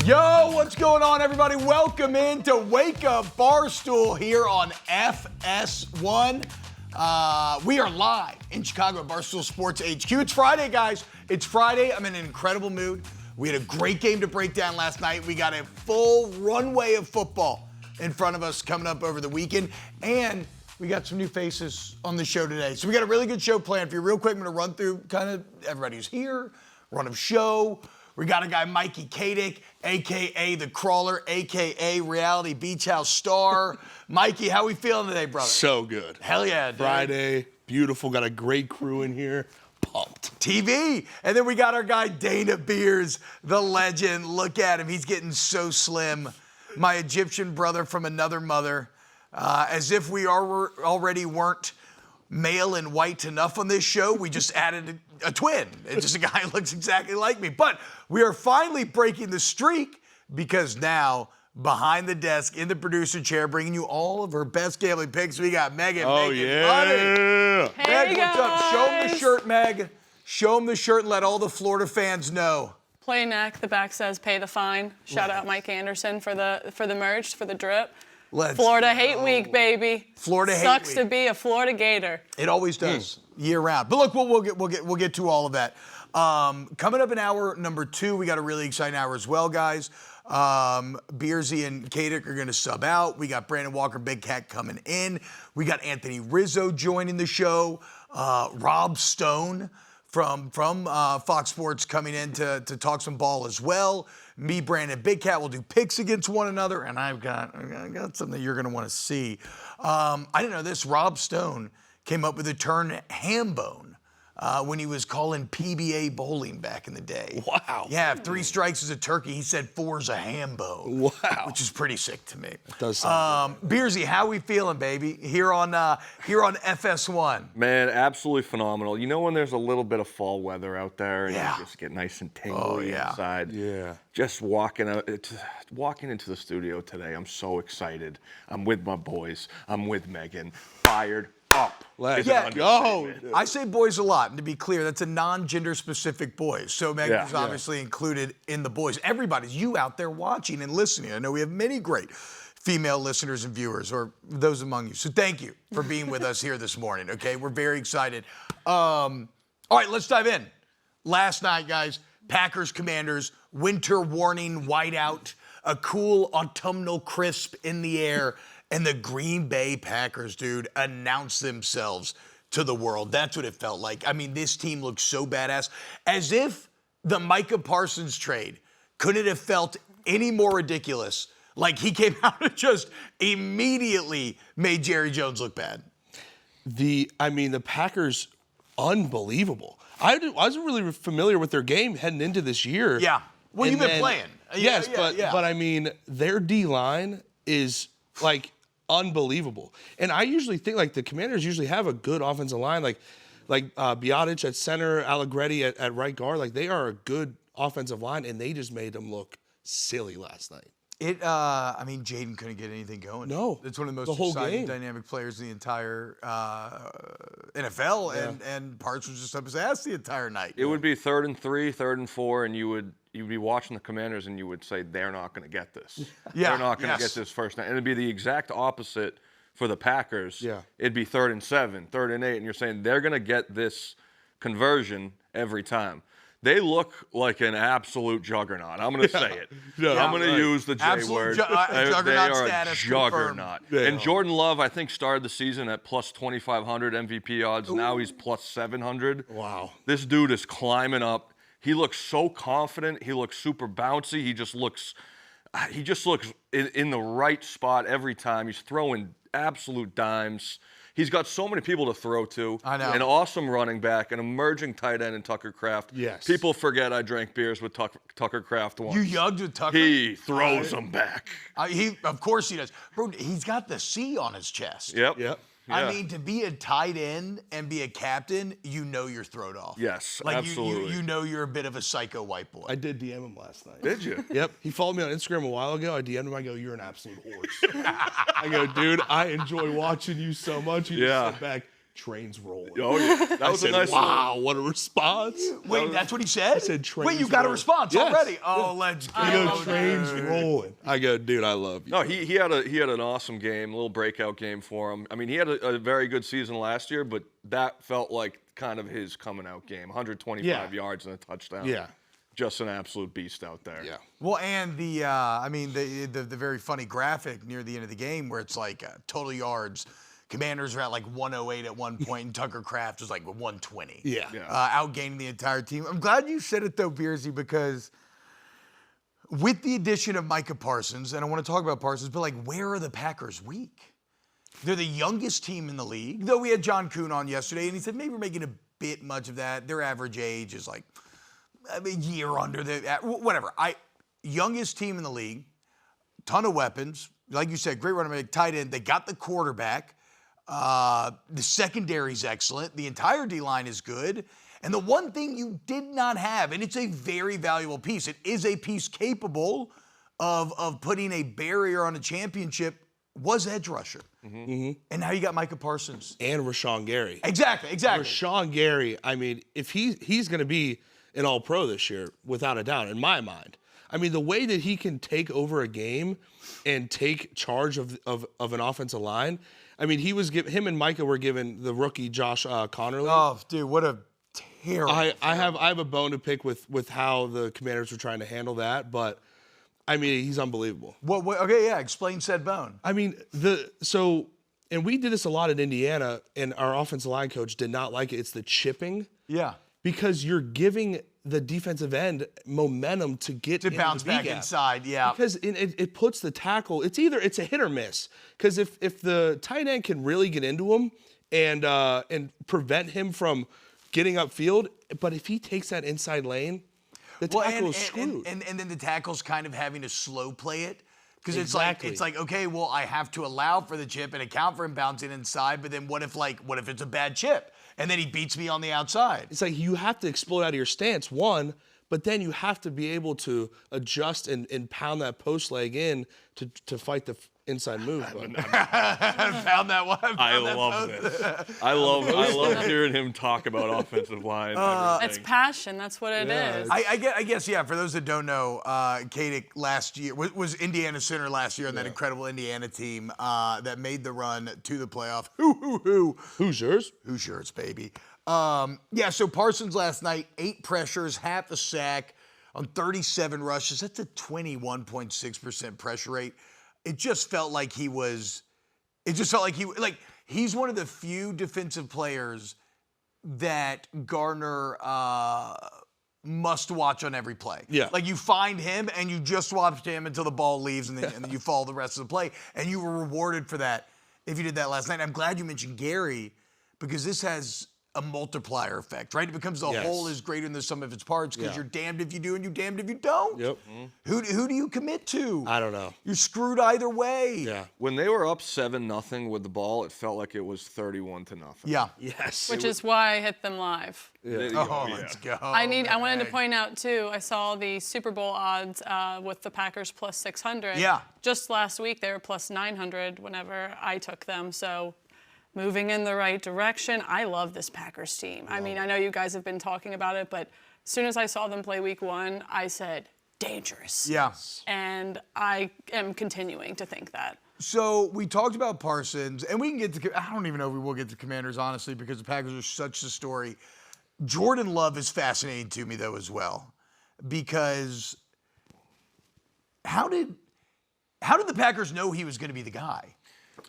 Yo, what's going on, everybody? Welcome into Wake Up Barstool here on FS1. We are live in Chicago at Barstool Sports HQ. It's Friday, guys. It's Friday. I'm in an incredible mood. We had a great game to break down last night. We got a full runway of football in front of us coming up over the weekend. And we got some new faces on the show today. So we got a really good show planned for you. Real quick, I'm going to run through kind of everybody who's here, run of show. We got a guy, Katic, a.k.a. The Crawler, a.k.a. Reality Beach House Star. Mikey, how we feeling today, brother? So good. Hell yeah, dude. Friday, beautiful. Got a great crew in here. Pumped. TV. And then we got our guy, Dana Beers, the legend. Look at him. He's getting so slim. My Egyptian brother from another mother. As if we already weren't male and white enough on this show, we just added a twin. It's just a guy who looks exactly like me. But we are finally breaking the streak because now, behind the desk, in the producer chair, bringing you all of her best gambling picks, we got Megan. Oh, Megan, yeah. Hey, Meg, what's up? Show them the shirt, Meg. Show them the shirt and let all the Florida fans know. Play neck. The back says pay the fine. Shout out Mike Anderson for the merch, for the drip. Florida Hate Week, baby. Florida Hate Sucks Week. to be a Florida Gator. It always does, year round. But look, we'll get to all of that. Coming up in hour number 2, we got a really exciting hour as well, guys. Beersy and Katic are going to sub out. We got Brandon Walker, Big Cat coming in. We got Anthony Rizzo joining the show. Rob Stone from Fox Sports coming in to talk some ball as well. Me, Brandon, Big Cat will do picks against one another, and I got something you're going to want to see. I didn't know this. Rob Stone came up with the term ham bone when he was calling PBA bowling back in the day. Wow. Yeah, if 3 strikes is a turkey, he said 4 is a ham bone. Wow. Which is pretty sick to me. That does sound good. Beersy, how we feeling, baby? Here on FS1. Man, absolutely phenomenal. You know when there's a little bit of fall weather out there and Yeah. you just get nice and tingly inside? Yeah. Just walking into the studio today, I'm so excited. I'm with my boys. I'm with Megan. Fired up. Let's go. I say boys a lot, and to be clear, that's a non-gender specific boys. So Megan is obviously included in the boys. Everybody's you out there watching and listening. I know we have many great female listeners and viewers, or those among you. So thank you for being with us here this morning, okay? We're very excited. All right, let's dive in. Last night, guys, Packers Commanders, winter warning whiteout, a cool autumnal crisp in the air, and the Green Bay Packers, dude, announced themselves to the world. That's what it felt like. I mean, this team looks so badass. As if the Micah Parsons trade couldn't have felt any more ridiculous. Like he came out and just immediately made Jerry Jones look bad. The Packers, unbelievable. I wasn't really familiar with their game heading into this year. Yeah. Well, And you've been then- playing. Yes, Yeah. but I mean, their D-line is like unbelievable. And I usually think like the Commanders usually have a good offensive line, like Biotic at center, Allegretti at right guard. Like they are a good offensive line, and they just made them look silly last night. Jaden couldn't get anything going. No. It's one of the most The whole exciting, game. dynamic players in the entire NFL, and Parsons was just up his ass the entire night. It would be 3rd and 3, 3rd and 4, and you'd be watching the Commanders and you would say, they're not going to get this. Yeah, They're not going to yes. get this first down. And it'd be the exact opposite for the Packers. Yeah. It'd be 3rd and 7, 3rd and 8, and you're saying they're going to get this conversion every time. They look like an absolute juggernaut. I'm going to say it. I'm going to use the J Absolute word. juggernaut They are status a juggernaut. confirmed. And Jordan Love, I think, started the season at plus 2,500 MVP odds. Now he's plus 700. Wow. This dude is climbing up. He looks so confident. He looks super bouncy. He just looks in the right spot every time. He's throwing absolute dimes. He's got so many people to throw to. I know. An awesome running back, an emerging tight end in Tucker Kraft. Yes. People forget I drank beers with Tucker Kraft once. You yugged with Tucker? He throws them back. Of course he does. Bro, he's got the C on his chest. Yep. Yep. I Yeah. mean, to be a tight end and be a captain, you know you're thrown off. Yes, like absolutely. You know you're a bit of a psycho white boy. I did DM him last night. Did you? Yep. He followed me on Instagram a while ago. I DM'd him. I go, you're an absolute horse. I go, dude, I enjoy watching you so much. He just Yeah. sent back, trains rolling. Oh, yeah. That was a nice Wow, what a response. Wait, that's what he said? I said trains Wait, you got a rolling. response Yes. already? Oh, let's go. I go, trains rolling. I go, dude, I love you. No, he had an awesome game, a little breakout game for him. I mean, he had a very good season last year, but that felt like kind of his coming out game. 125 yards and a touchdown. Yeah. Just an absolute beast out there. Yeah. Well, and the very funny graphic near the end of the game where it's like total yards. Commanders are at like 108 at one point, and Tucker Kraft was like 120. Yeah. Outgaining the entire team. I'm glad you said it though, Beersy, because with the addition of Micah Parsons, and I want to talk about Parsons, but like, where are the Packers weak? They're the youngest team in the league, though we had John Kuhn on yesterday, and he said maybe we're making a bit much of that. Their average age is like a year under the, whatever. Youngest team in the league, ton of weapons. Like you said, great running back, tight end. They got the quarterback. The secondary's excellent. The entire D-line is good. And the one thing you did not have, and it's a very valuable piece, it is a piece capable of putting a barrier on a championship, was edge rusher. And now you got Micah Parsons. And Rashawn Gary. Exactly. Rashawn Gary, I mean, if he's going to be an all-pro this year, without a doubt, in my mind. I mean, the way that he can take over a game and take charge of an offensive line, I mean, him and Micah were given the rookie Josh Connerly. Oh, dude, what a terrible. I have a bone to pick with how the Commanders were trying to handle that, but I mean, he's unbelievable. Okay, yeah, explain said bone. I mean, and we did this a lot in Indiana, and our offensive line coach did not like it. It's the chipping. Yeah. Because you're giving the defensive end momentum to get To bounce back inside, yeah. Because it puts the tackle, it's a hit or miss. Because if the tight end can really get into him and prevent him from getting upfield, but if he takes that inside lane, the tackle is screwed. And then the tackle's kind of having to slow play it. Because Exactly. it's like, okay, well, I have to allow for the chip and account for him bouncing inside, but then what if it's a bad chip? And then he beats me on the outside. It's like you have to explode out of your stance, one, but then you have to be able to adjust and pound that post leg in to fight the inside move. I found that one. I love this. I love hearing him talk about offensive line. It's passion. That's what it is. I guess, yeah, for those that don't know, Katic last year was Indiana center last year on that incredible Indiana team that made the run to the playoff. Hoosiers. Hoosiers, baby. So Parsons last night, 8 pressures, half a sack on 37 rushes. That's a 21.6% pressure rate. It just felt like he's one of the few defensive players that Gardner must watch on every play. Yeah. Like you find him and you just watch him until the ball leaves and then you follow the rest of the play. And you were rewarded for that if you did that last night. I'm glad you mentioned Gary because this has a multiplier effect, right? It becomes the whole is greater than the sum of its parts because you're damned if you do and you're damned if you don't. Yep. Who do you commit to? I don't know. You're screwed either way. Yeah. When they were up 7-0 with the ball, it felt like it was 31-0. Yeah. Yes. Which is why I hit them live. Let's go. I wanted to point out too, I saw the Super Bowl odds with the Packers plus 600. Yeah. Just last week they were plus 900 whenever I took them. So moving in the right direction. I love this Packers team. I mean, I know you guys have been talking about it, but as soon as I saw them play week 1, I said, dangerous. Yeah. And I am continuing to think that. So we talked about Parsons, and we can get to, I don't even know if we will get to Commanders, honestly, because the Packers are such a story. Jordan Love is fascinating to me, though, as well, because how did the Packers know he was going to be the guy?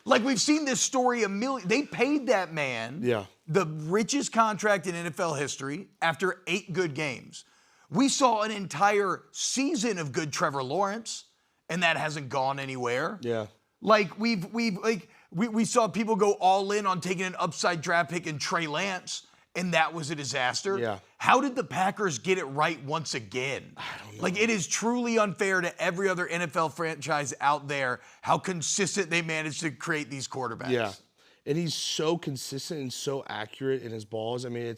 Like, we've seen this story a million. They paid that man the richest contract in NFL history after 8 good games. We saw an entire season of good Trevor Lawrence, and that hasn't gone anywhere. Yeah. Like, we saw people go all in on taking an upside draft pick in Trey Lance, and that was a disaster. Yeah. How did the Packers get it right once again? I don't know. Like, it is truly unfair to every other NFL franchise out there how consistent they managed to create these quarterbacks. Yeah. And he's so consistent and so accurate in his balls. I mean,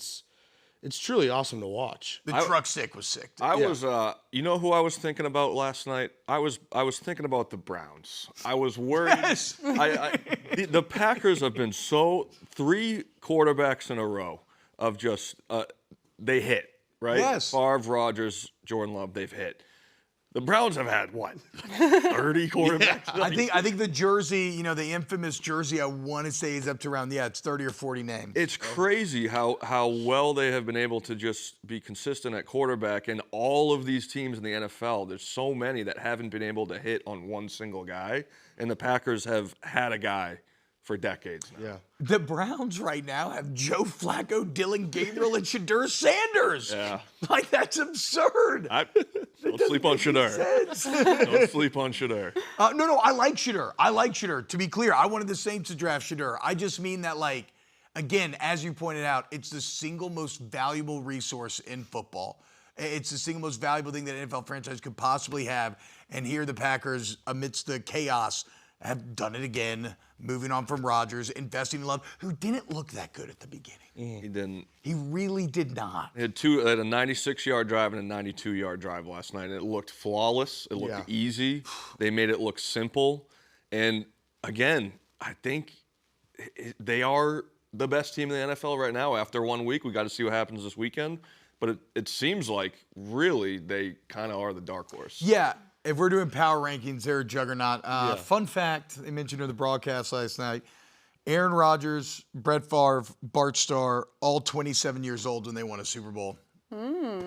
it's truly awesome to watch. The truck stick was sick. I was, you know who I was thinking about last night? I was thinking about the Browns. I was worried. Yes. The Packers have been 3 quarterbacks in a row of just they hit, right? Yes. Favre, Rodgers, Jordan Love, they've hit. The Browns have had what? 30 quarterbacks? Yeah. I think the jersey, you know, the infamous jersey, I want to say is up to around, it's 30 or 40 names. It's crazy how well they have been able to just be consistent at quarterback. And all of these teams in the NFL, there's so many that haven't been able to hit on one single guy. And the Packers have had a guy for decades now. Yeah. The Browns right now have Joe Flacco, Dylan Gabriel, and Shadur Sanders. Yeah. Like, that's absurd. Don't sleep on Shadur. Don't sleep on Shadur. No, I like Shadur. To be clear, I wanted the Saints to draft Shadur. I just mean that, like, again, as you pointed out, it's the single most valuable resource in football. It's the single most valuable thing that an NFL franchise could possibly have. And here the Packers, amidst the chaos, have done it again, moving on from Rodgers, investing in Love, who didn't look that good at the beginning. He didn't. He really did not. They had a 96-yard drive and a 92-yard drive last night. And it looked flawless. It looked easy. They made it look simple. And again, I think they are the best team in the NFL right now. After 1 week, we got to see what happens this weekend. But it seems like really they kind of are the dark horse. Yeah. If we're doing power rankings, they're a juggernaut. Fun fact, they mentioned in the broadcast last night, Aaron Rodgers, Brett Favre, Bart Starr, all 27 years old when they won a Super Bowl.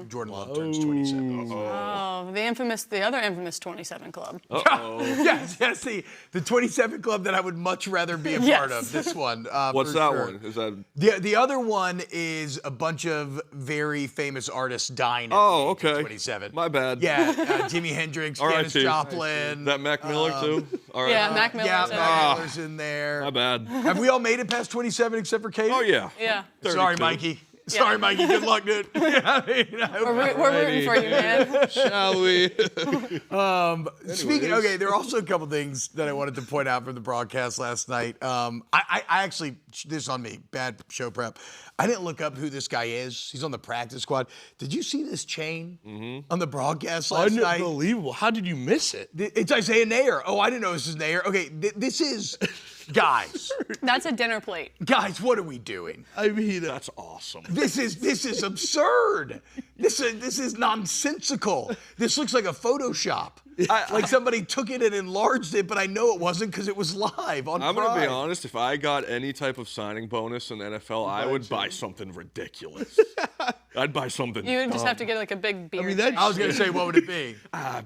Jordan Love turns 27. Oh, the other infamous 27 club. Yes, the 27 club that I would much rather be a part of. This one. What's that one? Is that the other one is a bunch of very famous artists dying at Oh, okay. 27. My bad. Yeah, Jimi Hendrix, Janis Joplin. That Mac Miller too? All right. Yeah, Mac Miller's Yeah, in there. Mac Miller's in there. My bad. Have we all made it past 27 except for Katie? Oh yeah. Yeah. Sorry, 32. Mikey. Sorry, Mikey. Good luck, dude. We're rooting for you, man. Shall we? Speaking, okay, there are also a couple things that I wanted to point out from the broadcast last night. I actually, this is on me, bad show prep. I didn't look up who this guy is. He's on the practice squad. Did you see this chain on the broadcast last night? Unbelievable. How did you miss it? It's Isaiah Nayer. Oh, I didn't know this was Nayer. Okay, this is, guys, That's a dinner plate. guys, what are we doing? I mean, That's awesome. This is absurd. This is nonsensical. This looks like a Photoshop. Like somebody took it and enlarged it, but I know it wasn't because it was live on I'm Prime. gonna be honest. If I got any type of signing bonus in the NFL, I would buy something ridiculous. I'd buy something. You just have to get like a big beard. I mean, that I was gonna say, what would it be?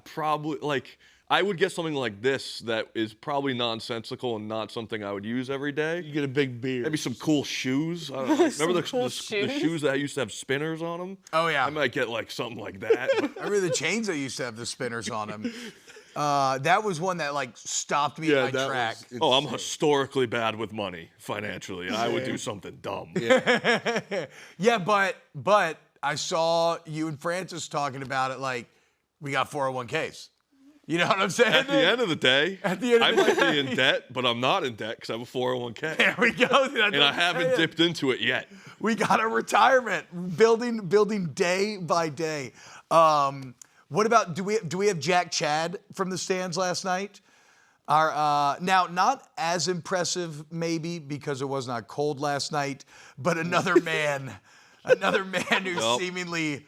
Probably like I would get something like this that is probably nonsensical and not something I would use every day. you get a big beard. Maybe some cool shoes. I don't know. Remember cool the shoes? shoes that used to have spinners on them? Oh, yeah. I might get like something like that. I remember the chains that used to have the spinners on them. That was one that like stopped me in my track. Oh, I'm historically bad with money financially. I would do something dumb. Yeah, but I saw you and Francis talking about it like we got 401ks. You know what I'm saying? At the end of the day, At the end of I the might day. be in debt, but I'm not in debt because I have a 401k. There we go. That's And what I I'm haven't saying. dipped into it yet. We got a retirement, building day by day. What about do we have Jack Chad from the stands last night? Now not as impressive maybe because it was not cold last night, but another man who seemingly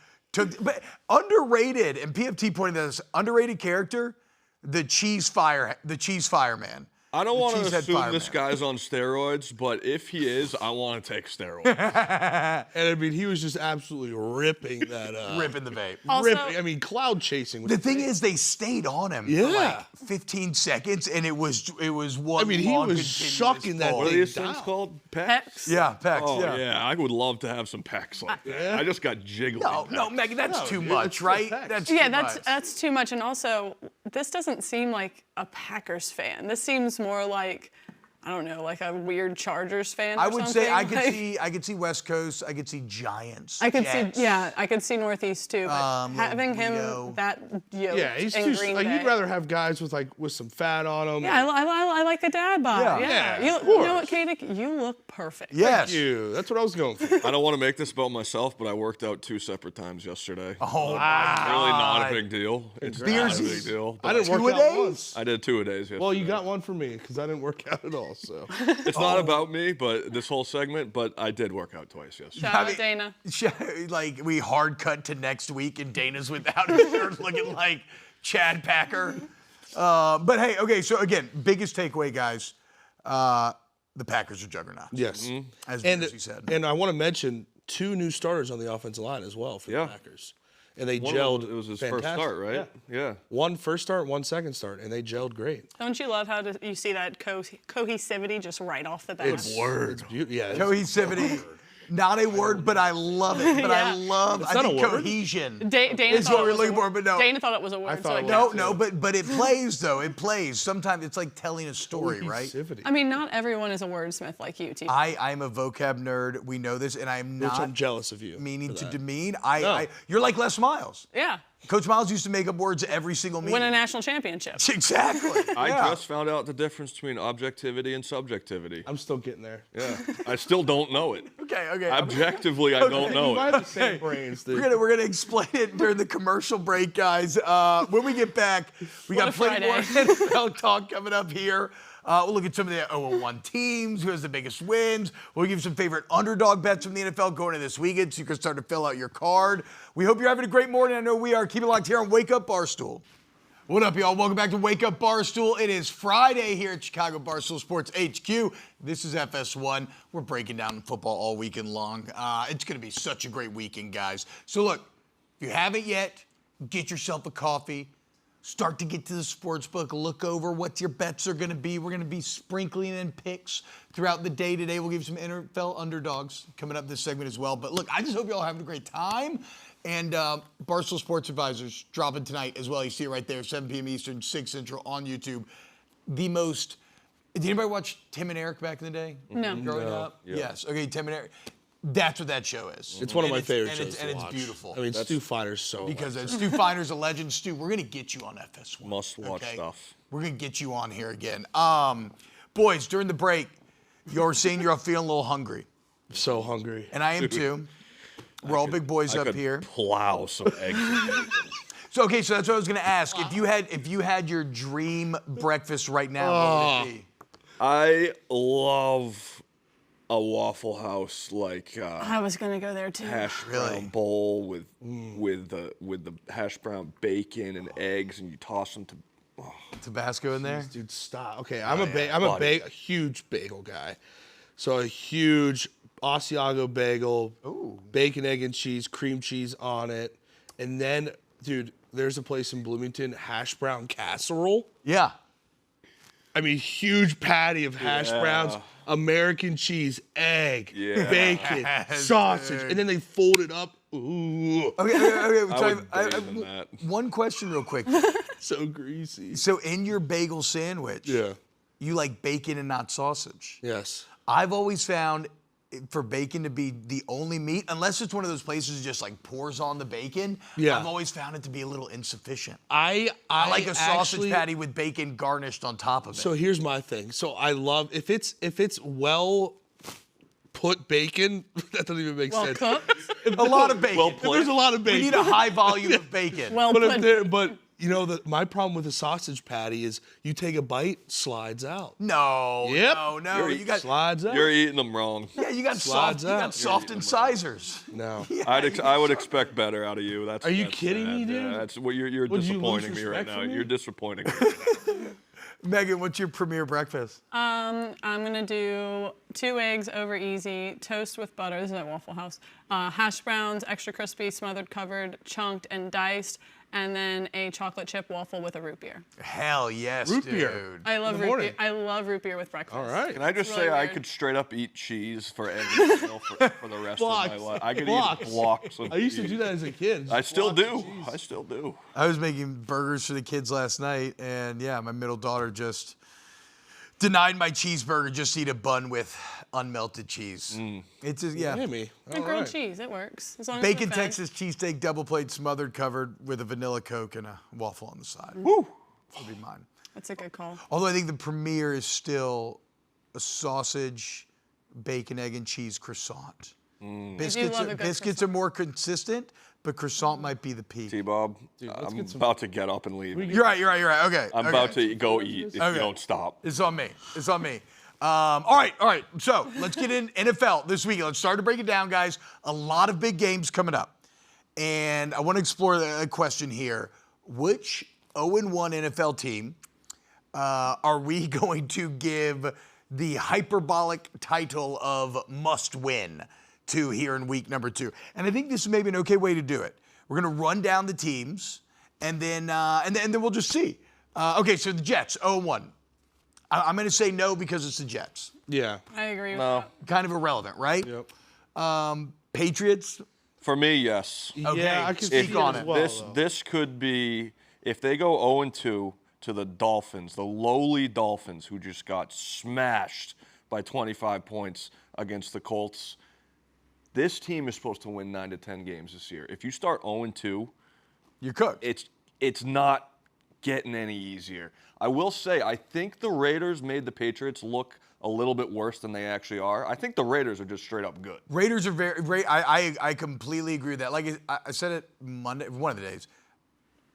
but underrated, and PFT pointed to this, underrated character, the cheese fireman. I don't want to cheesehead assume this fireman. guy's on steroids, but if he is, I want to take steroids. And I mean, he was just absolutely ripping that up. Ripping the vape. Also- Ripping. I mean, cloud chasing. The thing is, they stayed on him for Yeah. like 15 seconds, and it was one. I mean, he long was continuous shucking that pull. What are thing these things down. called? Pecs? Pecs. Yeah, pecs. Oh, yeah. yeah. I would love to have some pecs like that. I just got jiggly. No, pecs. Megan, that's too dude, much, it's the right? pecs. That's Yeah, too much. that's too much. And also, this doesn't seem like a Packers fan. This seems more like I don't know, like a weird Chargers fan or I would something. say I could see West Coast. I could see Giants. I could Jets. see, yeah, I could see Northeast too. But having Rio. him that yoked Yeah, he's in too. Green Like, Bay. you'd rather have guys with some fat on them. Yeah, I like the dad bod. Yeah. Yeah. Yeah, of You know what, course. Katic? You look perfect. Yes. Thank you. That's what I was going for. I don't want to make this about myself, but I worked out 2 separate times yesterday. Oh, Really not a God. big deal. It's not a Beersies. big deal. I didn't 2 work a out days? once. I did 2 a days yesterday. Well, you got one for me because I didn't work out at all. So It's not about me, but this whole segment, but I did work out twice yesterday. Shout out Dana. Like we hard cut to next week, and Dana's without his shirt, looking like Chad Packer. But hey, okay. So again, biggest takeaway, guys. The Packers are juggernauts. yes, As and Bearsy said. and I want to mention 2 new starters on the offensive line as well for Yeah. the Packers, and they One of gelled. them, it was his fantastic. first start, right? Yeah. One first start, one second start, and they gelled great. Don't you love how you see that cohesivity just right off the bat? It's beautiful. Yeah, Cohesivity. Not a word, but I love it. But I Yeah. love. I not think a word. cohesion. Dana is thought what it we're was looking a- for, but no. Dana thought it was a word. thought it No, was. no, but it plays though. It plays. Sometimes it's like telling a story, right? Cohesivity. I mean, not everyone is a wordsmith like you, T. I'm a vocab nerd. We know this, and I'm Which not I'm jealous of you. meaning for to that. demean. No. You're like Les Miles. Yeah. Coach Miles used to make up words every single meeting. Win a national championship. Exactly. I Yeah. just found out the difference between objectivity and subjectivity. I'm still getting there. Yeah. I still don't know it. Okay. Objectively, I don't know I it. have the same brains, dude. We're gonna explain it during the commercial break, guys. When we get back, we What got a plenty more Friday. NFL talk coming up here. We'll look at some of the 0-1 teams, who has the biggest wins. We'll give you some favorite underdog bets from the NFL going into this weekend, so you can start to fill out your card. We hope you're having a great morning. I know we are. Keep it locked here on Wake Up Barstool. What up, y'all? Welcome back to Wake Up Barstool. It is Friday here at Chicago Barstool Sports HQ. This is FS1. We're breaking down football all weekend long. It's going to be such a great weekend, guys. So look, if you haven't yet, get yourself a coffee. Start to get to the sports book. Look over what your bets are going to be. We're going to be sprinkling in picks throughout the day today. We'll give you some NFL underdogs coming up this segment as well. But look, I just hope you all having a great time. And Barstool Sports Advisors dropping tonight as well. You see it right there, 7 p.m. Eastern, 6 Central on YouTube. Did anybody watch Tim and Eric back in the day? No. Growing up? Yeah. Yes. Okay, Tim and Eric. That's what that show is. It's one of And my favorite and shows it's, to and watch. it's beautiful. I mean, Stu Finer's so Because Stu Finer's a legend. Stu, we're going to get you on FS1. Must-watch stuff. We're going to get you on here again. Boys, during the break, you were saying you're feeling a little hungry. so hungry. And I am too. We're all big boys I up could here. plow some eggs. in bacon. So that's what I was going to ask. If you had your dream breakfast right now, what would it be? I love a Waffle House like I was going to go there too. hash brown bowl with the hash brown bacon and eggs, and you toss them to. Tabasco in there? Dude, stop. Okay, I'm a huge bagel guy. So a huge Asiago bagel, bacon, egg, and cheese, cream cheese on it. And then, dude, there's a place in Bloomington, hash brown casserole. Yeah. I mean, huge patty of hash browns, American cheese, egg, bacon, sausage, and then they fold it up. Ooh, Okay. I So would bathe in that. one question real quick. so greasy. So in your bagel sandwich, Yeah. you like bacon and not sausage. Yes. I've always found for bacon to be the only meat, unless it's one of those places that just like pours on the bacon. Yeah. I've always found it to be a little insufficient. I like a sausage actually- patty with bacon garnished on top of it. So here's my thing. So I love if it's well put bacon. That doesn't even make Well sense. cooked. a lot of bacon. If there's a lot of We bacon. need a high volume of bacon. Well but if put. there, but you know my problem with a sausage patty is you take a bite, slides out. no, Yep. no. You got Slides out. You're eating them wrong. you got Slides soft. You got out. soft incisors. No. I would expect better out of you. Are you that's kidding me, sad. dude? Yeah, that's what you're Would you lose disappointing me right respect now. for me? You're disappointing me right now. Megan, what's your premier breakfast? I'm gonna do 2 eggs over easy, toast with butter. This is at Waffle House. Hash browns, extra crispy, smothered, covered, chunked, and diced, and then a chocolate chip waffle with a root beer. Hell yes, Root dude. beer. I love In the root morning. beer. I love root beer with breakfast. All right. Can I just really say I weird. could straight up eat cheese for every meal for the rest of my Blocks. life? I could Blocks. eat blocks of I used to cheese. do that as a kid. I still Blocks of do. cheese. I still do. I was making burgers for the kids last night, and yeah, my middle daughter just Denied my cheeseburger, just eat a bun with unmelted cheese. It's just, yeah. Maybe. Or grilled cheese, it works. As long as Bacon they're fed. Texas cheesesteak, double plate, smothered, covered with a vanilla Coke and a waffle on the side. Woo! That'll be mine. That's a good call. Although I think the premier is still a sausage, bacon, egg, and cheese croissant. Biscuits are more consistent, but croissant might be the peak. T-Bob, I'm about to get up and leave. You're right. Okay. I'm about to go eat if you don't stop. It's on me. All right. So let's get in NFL this week. Let's start to break it down, guys. A lot of big games coming up. And I want to explore a question here. Which 0-1 NFL team are we going to give the hyperbolic title of must win to here in week number 2? And I think this is maybe an okay way to do it. We're going to run down the teams, and then we'll just see. Okay, so the Jets, 0-1. I'm going to say no because it's the Jets. Yeah. I agree with that. Kind of irrelevant, right? Yep. Patriots? For me, yes. Okay, Yeah, I can speak see on it it. as well, though. This could be, if they go 0-2 to the Dolphins, the lowly Dolphins who just got smashed by 25 points against the Colts. This team is supposed to win 9 to 10 games this year. If you start 0-2, You're cooked. it's not getting any easier. I will say, I think the Raiders made the Patriots look a little bit worse than they actually are. I think the Raiders are just straight up good. Raiders are very. I completely agree with that. Like I said it Monday, one of the days.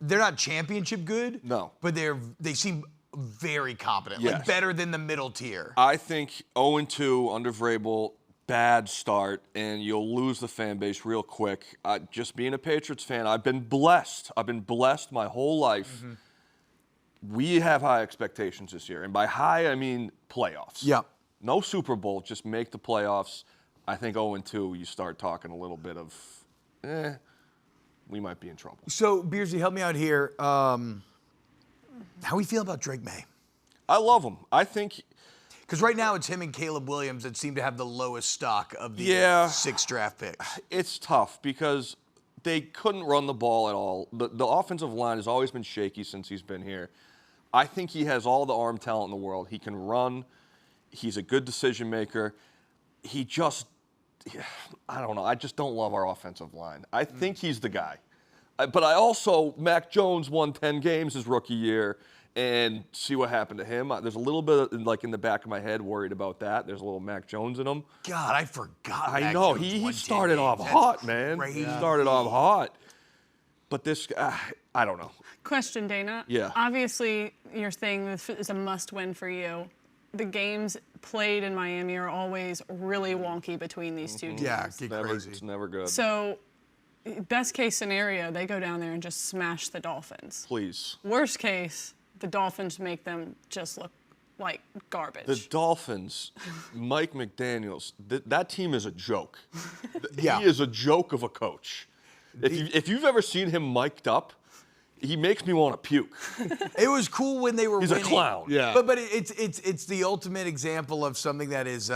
They're not championship good. No. But they seem very competent. Yes. Like better than the middle tier. I think 0-2 under Vrabel, bad start, and you'll lose the fan base real quick. Just being a Patriots fan, I've been blessed. I've been blessed my whole life. Mm-hmm. We have high expectations this year. And by high, I mean playoffs. Yeah. No Super Bowl, just make the playoffs. I think 0-2, you start talking a little bit of, we might be in trouble. So, Beardsley, help me out here. How we feel about Drake May? I love him. I think Because right now it's him and Caleb Williams that seem to have the lowest stock of the 6 draft picks. it's tough because they couldn't run the ball at all. The offensive line has always been shaky since he's been here. I think he has all the arm talent in the world. He can run. He's a good decision maker. He just, I don't know. I just don't love our offensive line. I think he's the guy. But I also, Mac Jones won 10 games his rookie year, and see what happened to him. There's a little bit, like in the back of my head, worried about that. There's a little Mac Jones in him. God, I forgot. I Mac know. Jones He won 10 started off games. hot, That's man. crazy. He started off hot. But this, I don't know. Question, Dana. Yeah. Obviously, you're saying this is a must-win for you. The games played in Miami are always really wonky between these two teams. Yeah, get crazy. It's never good. So, best case scenario, they go down there and just smash the Dolphins. Please. Worst case, the Dolphins make them just look like garbage. The Dolphins, Mike McDaniels, that team is a joke. Yeah. He is a joke of a coach. If you've ever seen him mic'd up, he makes me want to puke. It was cool when they were He's winning. a clown. Yeah. But it's the ultimate example of something that is,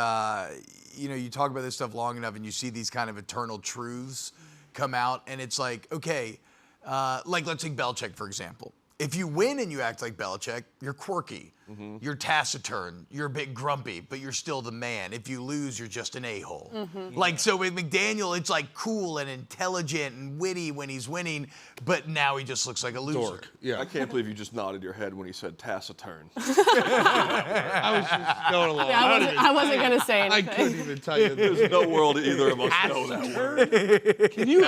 you talk about this stuff long enough and you see these kind of eternal truths come out, and it's like, okay, like let's take Belichick, for example. If you win and you act like Belichick, you're quirky. Mm-hmm. You're taciturn. You're a bit grumpy, but you're still the man. If you lose, you're just an a-hole. Mm-hmm. Like, so with McDaniel, it's like cool and intelligent and witty when he's winning, but now he just looks like a loser. Dork. Yeah. I can't believe you just nodded your head when he said taciturn. I was just going along. Yeah, I wasn't going to say I anything. couldn't even tell you. There's no world either of us know that word. Can you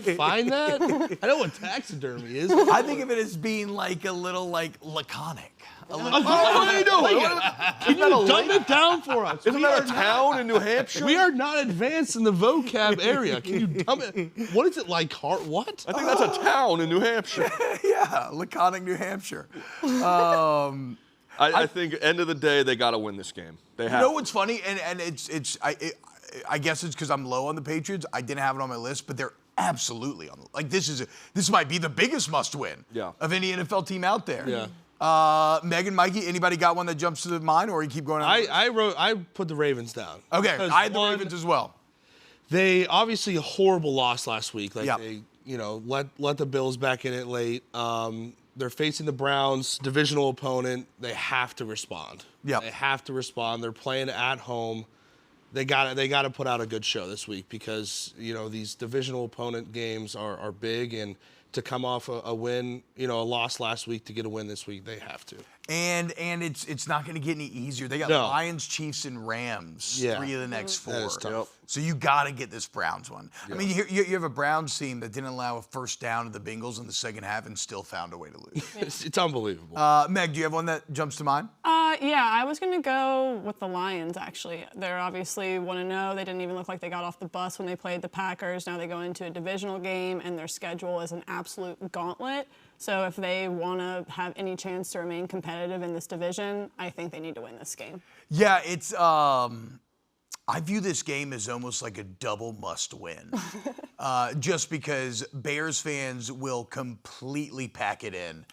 define that? I know what taxidermy is. I think of it as being like a little like laconic. What are you doing? Can you dumb it down for us? Isn't that a town in New Hampshire? We are not advanced in the vocab area. Can you dumb it? What is it like? What? I think that's a town in New Hampshire. Yeah, laconic, New Hampshire. I think end of the day, they got to win this game. They have. You know what's funny? And I guess it's because I'm low on the Patriots. I didn't have it on my list, but they're absolutely on. Like this might be the biggest must-win of any NFL team out there. Yeah. Megan, Mikey, anybody got one that jumps to the mind, or you keep going? I put the Ravens down. Okay, Because I had the Ravens as well. They obviously a horrible loss last week. Like Yeah. they, let the Bills back in it late. they're facing the Browns, divisional opponent. They have to respond. Yep. They have to respond. They're playing at home. They got to put out a good show this week because, these divisional opponent games are big, and to come off a win, a loss last week to get a win this week, they have to. And it's not going to get any easier. They got Lions, Chiefs, and Rams, 3 of the next 4. That is tough. So you got to get this Browns one. I mean, you have a Browns team that didn't allow a first down to the Bengals in the second half and still found a way to lose. It's unbelievable. Meg, do you have one that jumps to mind? Yeah, I was going to go with the Lions, actually. They're obviously 1-0. They didn't even look like they got off the bus when they played the Packers. Now they go into a divisional game, and their schedule is an absolute gauntlet. So if they want to have any chance to remain competitive in this division, I think they need to win this game. Yeah, it's I view this game as almost like a double must win. Just because Bears fans will completely pack it in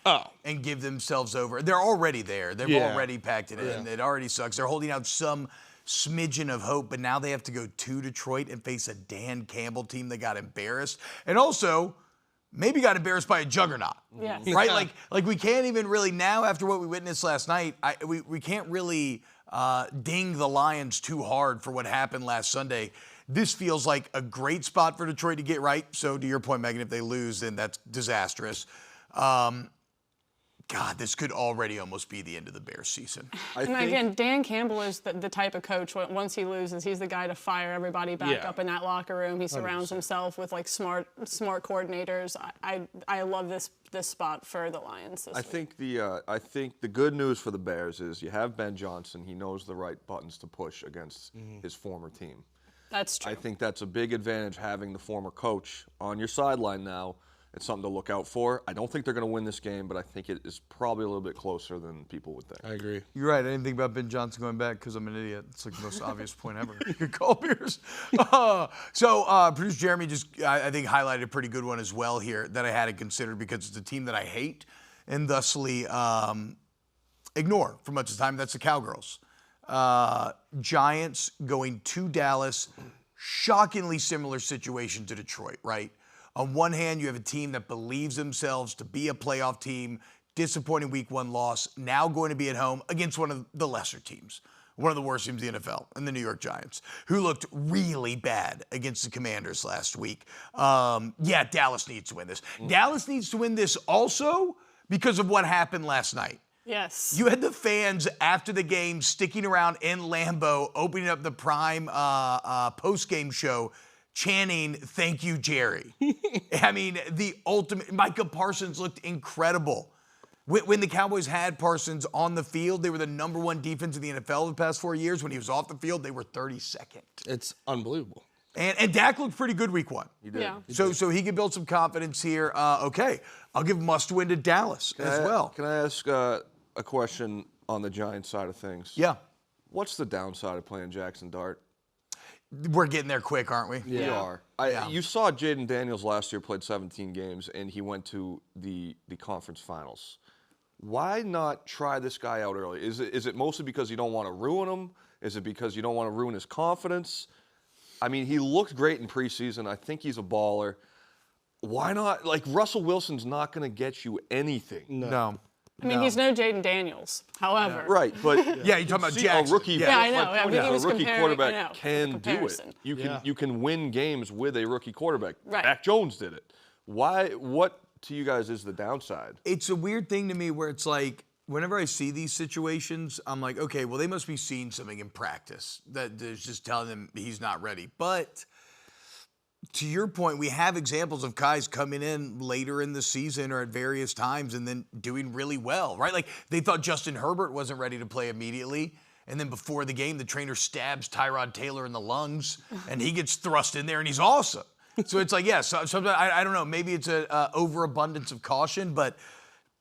and give themselves over. They're already there. They've already packed it in. It already sucks. They're holding out some smidgen of hope, but now they have to go to Detroit and face a Dan Campbell team that got embarrassed. And also, maybe got embarrassed by a juggernaut. Yes. Right? Like we can't even really now, after what we witnessed last night, we can't really ding the Lions too hard for what happened last Sunday. This feels like a great spot for Detroit to get right. So to your point, Megan, if they lose, then that's disastrous. God, this could already almost be the end of the Bears season. Again, Dan Campbell is the type of coach, once he loses, he's the guy to fire everybody back up in that locker room. He surrounds himself with smart coordinators. I love this spot for the Lions this week. I think the good news for the Bears is you have Ben Johnson. He knows the right buttons to push against his former team. That's true. I think that's a big advantage, having the former coach on your sideline now. It's something to look out for. I don't think they're going to win this game, but I think it is probably a little bit closer than people would think. I agree. You're right. I didn't think about Ben Johnson going back because I'm an idiot. It's like the most obvious point ever. You could call Beers. Producer Jeremy just, I think, highlighted a pretty good one as well here that I hadn't considered because it's a team that I hate and thusly ignore for much of the time. That's the Cowgirls. Giants going to Dallas. Shockingly similar situation to Detroit, right? On one hand, you have a team that believes themselves to be a playoff team, disappointing week 1 loss, now going to be at home against one of the lesser teams, one of the worst teams in the NFL, and the New York Giants, who looked really bad against the Commanders last week. Dallas needs to win this. Dallas needs to win this also because of what happened last night. Yes. You had the fans after the game sticking around in Lambeau, opening up the Prime post-game show, chanting, "Thank you, Jerry." I mean, the ultimate. Micah Parsons looked incredible. When the Cowboys had Parsons on the field, they were the #1 defense in the NFL the past 4 years. When he was off the field, they were 32nd. It's unbelievable. And Dak looked pretty good week 1. He did. Yeah. So he could build some confidence here. Okay, I'll give must-win to Dallas as well. Can I ask a question on the Giants side of things? Yeah. What's the downside of playing Jackson Dart? We're getting there quick, aren't we? We are. You saw Jaden Daniels last year played 17 games, and he went to the conference finals. Why not try this guy out early? Is it mostly because you don't want to ruin him? Is it because you don't want to ruin his confidence? I mean, he looked great in preseason. I think he's a baller. Why not? Like, Russell Wilson's not going to get you anything. No. I mean, he's no Jaden Daniels. However. Right, but Yeah, you're talking about Jackson. A rookie, Yeah, I know. my point He is, was a rookie comparing- quarterback I know, can do it. comparison. You can win games with a rookie quarterback. Right. Mac Jones did it. What to you guys is the downside? It's a weird thing to me where it's like, whenever I see these situations, I'm like, okay, well, they must be seeing something in practice that is just telling them he's not ready. But to your point, we have examples of guys coming in later in the season or at various times and then doing really well, right? Like, they thought Justin Herbert wasn't ready to play immediately. And then before the game, the trainer stabs Tyrod Taylor in the lungs and he gets thrust in there and he's awesome. So it's like, sometimes, I don't know, maybe it's an overabundance of caution, but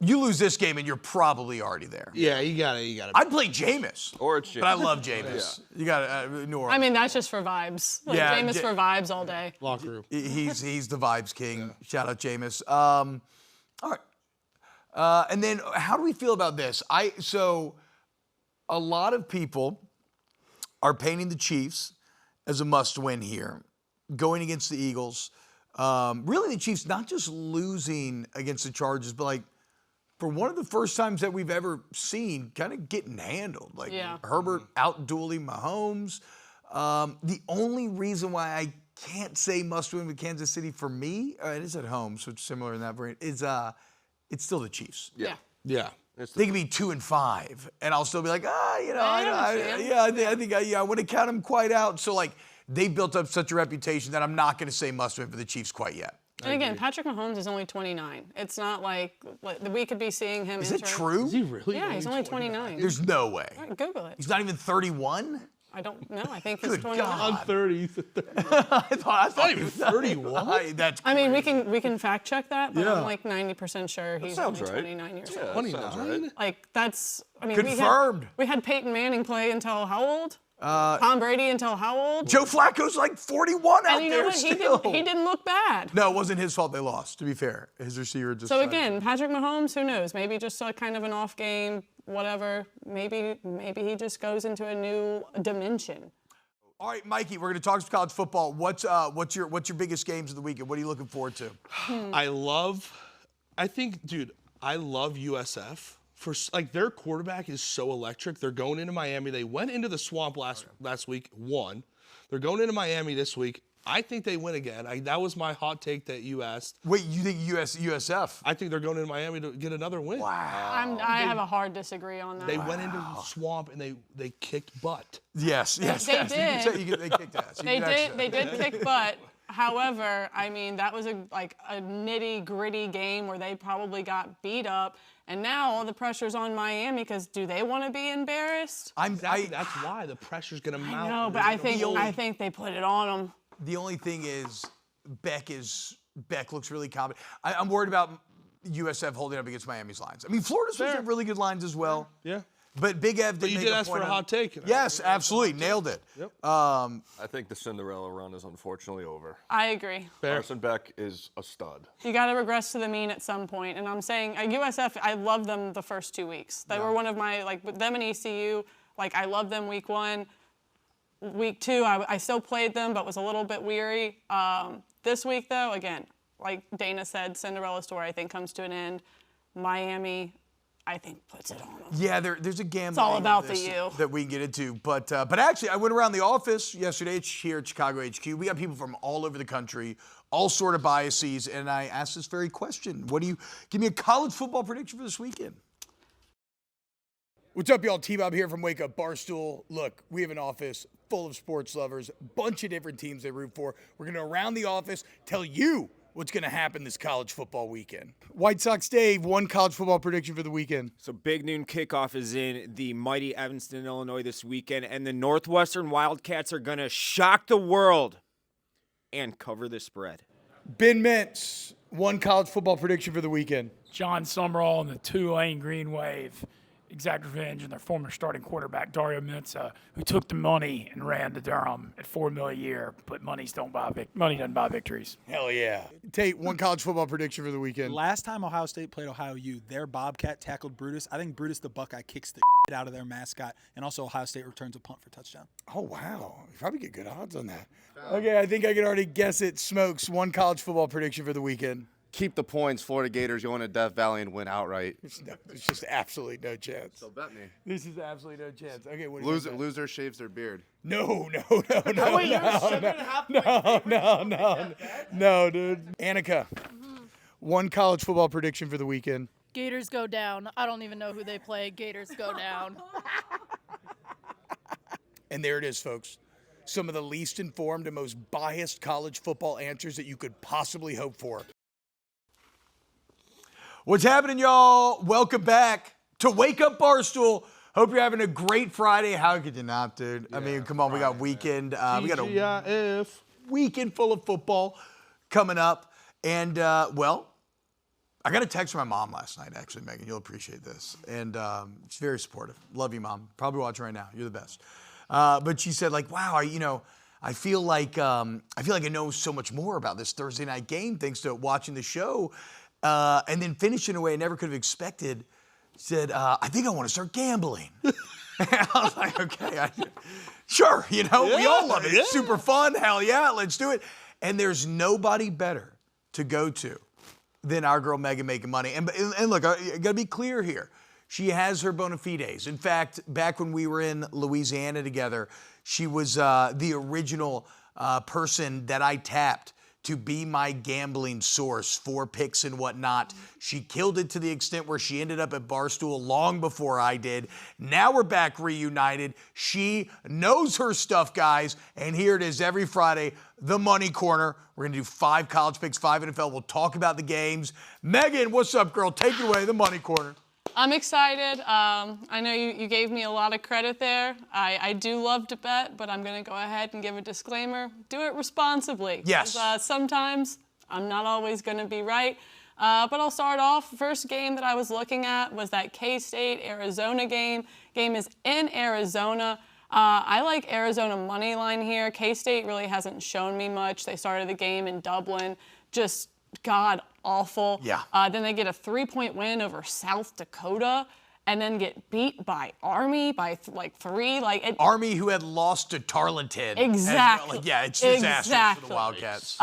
you lose this game and you're probably already there. Yeah, you got to. I'd play Jameis. Or it's But I love Jameis. You got New Orleans. I mean, that's just for vibes. Like, Yeah, Jameis for vibes all day. Locker room. He's the vibes king. Shout out Jameis. All right. And then how do we feel about this? So a lot of people are painting the Chiefs as a must-win here, going against the Eagles. Really, the Chiefs not just losing against the Chargers, but like for one of the first times that we've ever seen, kind of getting handled. Like Herbert out-dueling Mahomes. The only reason why I can't say must-win with Kansas City for me, it is at home, so it's similar in that variant, is it's still the Chiefs. Yeah. Yeah. They could be 2-5, and I'll still be like, I think I wouldn't count them quite out. So, like, they built up such a reputation that I'm not going to say must-win for the Chiefs quite yet. And again, Patrick Mahomes is only 29. It's not like we could be seeing him. Is it true? Is he really? Yeah, he's only 29. There's no way. Google it. He's not even 31? I don't know. I think he's Good 29. God. I'm 30. I thought Not even 31. That's I mean, we can fact check that, but Yeah. I'm like 90% sure he's only 29 years old. 29? Like that's. I mean, Confirmed. We had Peyton Manning play until how old? Tom Brady until how old? Joe Flacco's like 41 out And you know there what? still. He didn't look bad. No, it wasn't his fault they lost, to be fair. His receiver just So tried again, Patrick Mahomes, who knows? Maybe just like kind of an off game, whatever. Maybe he just goes into a new dimension. All right, Mikey, we're going to talk some college football. What's your biggest games of the weekend? What are you looking forward to? I love USF. For like their quarterback is so electric. They're going into Miami. They went into the swamp last week, won. They're going into Miami this week. I think they win again. That was my hot take that you asked. Wait, you think USF? I think they're going into Miami to get another win. Wow. I have a hard disagree on that. They went into the swamp and they kicked butt. Yes. They Yes. did. They kicked ass. They did kick butt. However, I mean, that was a nitty-gritty game where they probably got beat up. And now all the pressure's on Miami because do they want to be embarrassed? That's why the pressure's going to mount. No, but I think they put it on them. The only thing is, Beck looks really confident. I'm worried about USF holding up against Miami's lines. I mean, Florida's supposed to have really good lines as well. Yeah. But Big Ev did you make did a ask point for a on- hot take. Yes, absolutely. Nailed it. Yep. I think the Cinderella run is unfortunately over. I agree. Carson Beck is a stud. You got to regress to the mean at some point. And I'm saying USF, I love them the first 2 weeks. They were one of my, with them and ECU, I love them week 1. Week 2, I still played them, but was a little bit weary. This week, though, again, like Dana said, Cinderella story, I think, comes to an end. Miami, I think, puts it on them. Yeah, there's a gambling. It's all about the this U. that we can get into. But actually, I went around the office yesterday here at Chicago HQ. We got people from all over the country, all sort of biases, and I asked this very question. Give me a college football prediction for this weekend. What's up, y'all? T-Bob here from Wake Up Barstool. Look, we have an office full of sports lovers, bunch of different teams they root for. We're going to around the office tell you what's going to happen this college football weekend. White Sox Dave, one college football prediction for the weekend. So big noon kickoff is in the mighty Evanston, Illinois this weekend, and the Northwestern Wildcats are going to shock the world and cover the spread. Ben Mintz, one college football prediction for the weekend. John Summerall and the Tulane Green Wave exact revenge on their former starting quarterback, Dario Mensah, who took the money and ran to Durham at $4 million a year, but money doesn't buy victories. Hell yeah. Tate, one college football prediction for the weekend. Last time Ohio State played Ohio U, their Bobcat tackled Brutus. I think Brutus the Buckeye kicks the shit out of their mascot, and also Ohio State returns a punt for touchdown. Oh, wow. You probably get good odds on that. Okay, I think I can already guess it. Smokes, one college football prediction for the weekend. Keep the points. Florida Gators going to Death Valley and win outright. There's just absolutely no chance. So bet me. This is absolutely no chance. Okay, what do you think? Loser shaves their beard. No, dude. Annika, one college football prediction for the weekend. Gators go down. I don't even know who they play. Gators go down. And there it is, folks. Some of the least informed and most biased college football answers that you could possibly hope for. What's happening, y'all? Welcome back to Wake Up Barstool. Hope you're having a great Friday. How could you not, dude? I mean, come on, we got weekend. We got a weekend full of football coming up. And, well, I got a text from my mom last night, actually, Megan. You'll appreciate this. And she's very supportive. Love you, Mom. Probably watching right now. You're the best. But she said, wow, I feel like I know so much more about this Thursday night game thanks to watching the show. And then finished in a way I never could have expected. Said, I think I want to start gambling. I was like, okay, sure, we all love it. It's super fun. Hell yeah, let's do it. And there's nobody better to go to than our girl Megan making money. And look, I got to be clear here. She has her bona fides. In fact, back when we were in Louisiana together, she was the original person that I tapped to be my gambling source for picks and whatnot. She killed it to the extent where she ended up at Barstool long before I did. Now we're back reunited. She knows her stuff, guys, and here it is every Friday, the Money Corner. We're gonna do 5 college picks, 5 NFL. We'll talk about the games. Megan, what's up, girl? Take it away, the Money Corner. I'm excited. I know you gave me a lot of credit there. I do love to bet, but I'm going to go ahead and give a disclaimer. Do it responsibly. Yes. Sometimes I'm not always going to be right. But I'll start off. First game that I was looking at was that K-State-Arizona game. Game is in Arizona. I like Arizona money line here. K-State really hasn't shown me much. They started the game in Dublin. Just god awful. Yeah. Then they get a 3-point win over South Dakota, and then get beat by Army by like 3. Army, who had lost to Tarleton. Exactly. It's disastrous for the Wildcats.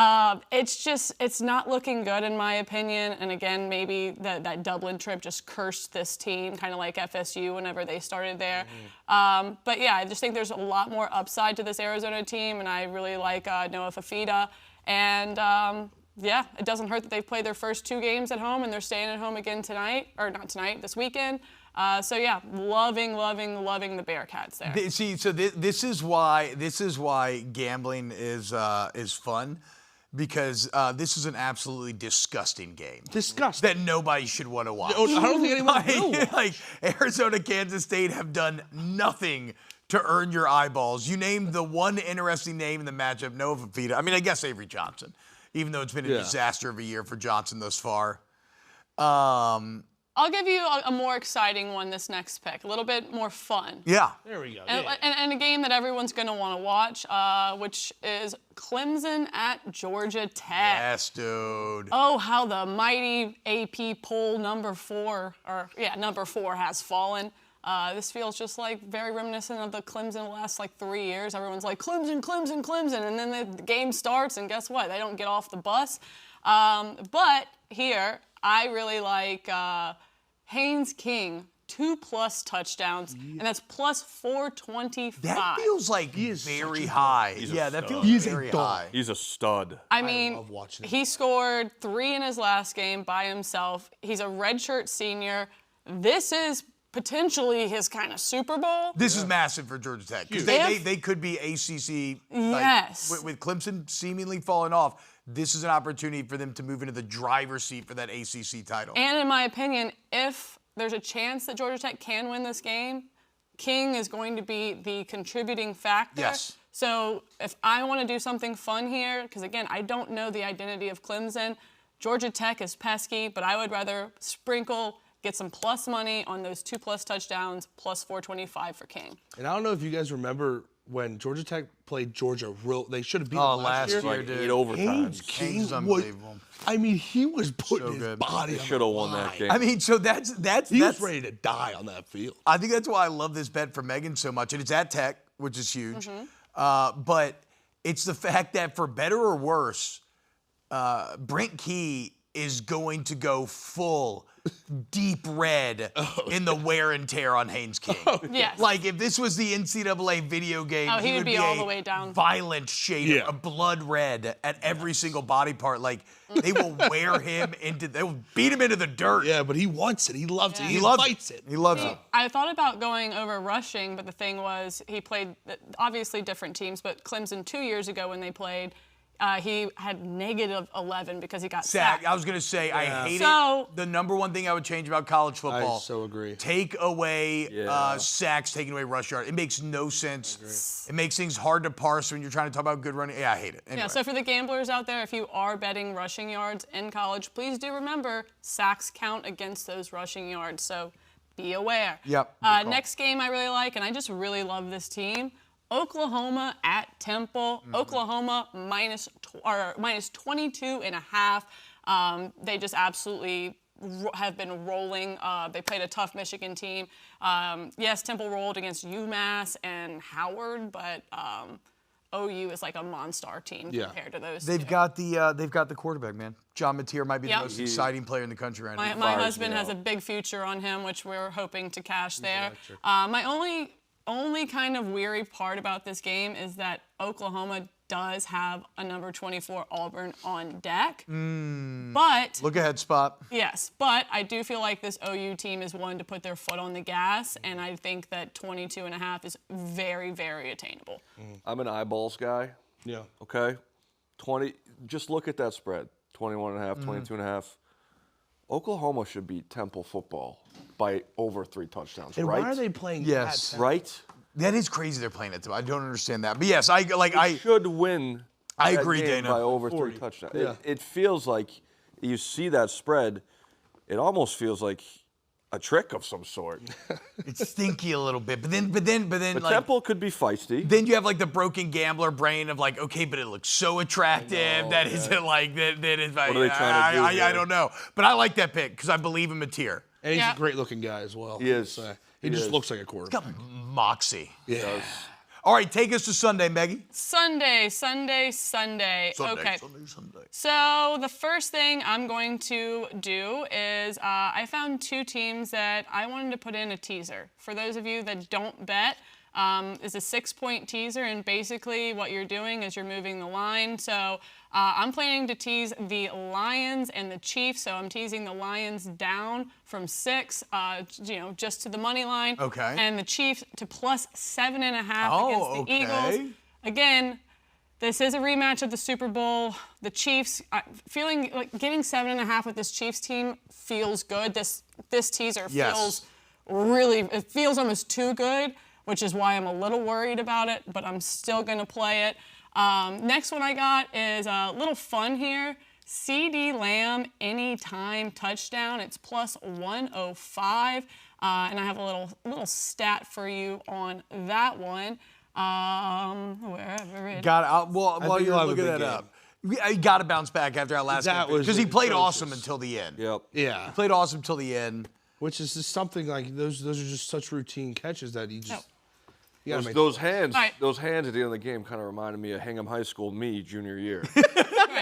It's not looking good in my opinion. And again, maybe that Dublin trip just cursed this team, kind of like FSU whenever they started there. But yeah, I just think there's a lot more upside to this Arizona team, and I really like Noah Fafita. And yeah, it doesn't hurt that they've played their first 2 games at home and they're staying at home again tonight, or not tonight, this weekend. So yeah, loving the Bearcats there. See, so this is why gambling is fun, because this is an absolutely disgusting game. Disgusting. That nobody should want to watch. I don't think anyone will watch. Like Arizona, Kansas State have done nothing to earn your eyeballs. You named the one interesting name in the matchup, Noah Fafita. I mean, I guess Avery Johnson, even though it's been a disaster of a year for Johnson thus far. I'll give you a more exciting one this next pick, a little bit more fun. Yeah. There we go. And a game that everyone's going to want to watch, which is Clemson at Georgia Tech. Yes, dude. Oh, how the mighty AP poll number 4 has fallen. This feels just like very reminiscent of the Clemson the last 3 years. Everyone's like, Clemson, Clemson, Clemson. And then the game starts, and guess what? They don't get off the bus. But here, I really like Haynes King, 2+ touchdowns, and that's plus 425. That feels like very high. That feels very high. He's a stud. I mean, love watching him. He scored 3 in his last game by himself. He's a redshirt senior. This is potentially his kind of Super Bowl. This is massive for Georgia Tech, because they could be ACC. Yes. With Clemson seemingly falling off, this is an opportunity for them to move into the driver's seat for that ACC title. And in my opinion, if there's a chance that Georgia Tech can win this game, King is going to be the contributing factor. Yes. So if I want to do something fun here, because again, I don't know the identity of Clemson, Georgia Tech is pesky, but I would rather sprinkle, get some plus money on those 2+ touchdowns, plus 425 for King. And I don't know if you guys remember when Georgia Tech played Georgia, they should have beaten them last year, Like dude. 8 overtimes. Haynes King was unbelievable. he was putting So his good. body on Should the have won that line. game. I mean, so that's He was ready to die on that field. I think that's why I love this bet for Megan so much. And it's at Tech, which is huge. But it's the fact that for better or worse, Brent Key is going to go full deep red in the wear and tear on Haynes King. Yes. Like if this was the NCAA video game, he would be all the a way down. violent shade, Yeah. a blood red at every single body part. Like they will wear him they will beat him into the dirt. Yeah, but he wants it. He loves it. He loves fights it. He loves it. I thought about going over rushing, but the thing was he played obviously different teams, but Clemson 2 years ago when they played, he had -11 because he got sacked. I was going to say, I hate So- it. The number one thing I would change about college football. I so agree. Take away sacks, taking away rush yard. It makes no sense. It makes things hard to parse when you're trying to talk about good running. Yeah, I hate it. Anyway. Yeah, so for the gamblers out there, if you are betting rushing yards in college, please do remember sacks count against those rushing yards. So be aware. Yep, good call. Next game I really like, and I just really love this team. Oklahoma at Temple. Oklahoma minus 22.5. They just absolutely have been rolling. They played a tough Michigan team. Yes, Temple rolled against UMass and Howard, but OU is like a Monstar team compared to those They've two. got the quarterback, man. John Mateer might be the Yep. most exciting player in the country right now. My husband has a big future on him, which we're hoping to cash there. My only kind of weary part about this game is that Oklahoma does have a number 24 Auburn on deck. But Look ahead spot. yes, but I do feel like this OU team is one to put their foot on the gas, and I think that 22.5 is very, very attainable. I'm an eyeballs guy. Yeah. Okay, 20. Just look at that spread: 21.5, 22.5. Oklahoma should beat Temple football by over 3 touchdowns. And right? why are they playing Yes. that? Right? That is crazy they're playing it. I don't understand that. But yes, I Should win. I that agree, game Dana. by over 40. 3 touchdowns. Yeah. It feels like you see that spread. It almost feels like a trick of some sort. It's stinky a little bit. But then But like Temple could be feisty. then you have like the broken gambler brain of like, okay, but it looks so attractive that isn't like that is like What are they trying to do I here? don't know. But I like that pick because I believe in Mateer. And he's Yeah. a great-looking guy as well. He is. He He just is. looks like a quarterback. Got moxie. Yeah. All right, take us to Sunday, Meggie. Sunday. Okay. Sunday. So the first thing I'm going to do is I found 2 teams that I wanted to put in a teaser. For those of you that don't bet, is a 6-point teaser, and basically what you're doing is you're moving the line. So I'm planning to tease the Lions and the Chiefs. So I'm teasing the Lions down from 6, just to the money line. Okay. And the Chiefs to plus 7.5 Oh, against the okay. Eagles. Again, this is a rematch of the Super Bowl. The Chiefs, feeling like getting 7.5 with this Chiefs team feels good. This teaser Yes. it feels almost too good, which is why I'm a little worried about it, but I'm still gonna play it. Next one I got is a little fun here. CD Lamb anytime touchdown. It's plus 105, and I have a little stat for you on that one. Wherever it While think you're you'll have a looking big that up. He got to bounce back after our last That game was because he played atrocious. awesome until the end. Yep. Yeah. He played awesome till the end. Which is just something like those are just such routine catches that he just. You gotta make Those hands, Right. those hands at the end of the game kind of reminded me of Hingham High School me junior year.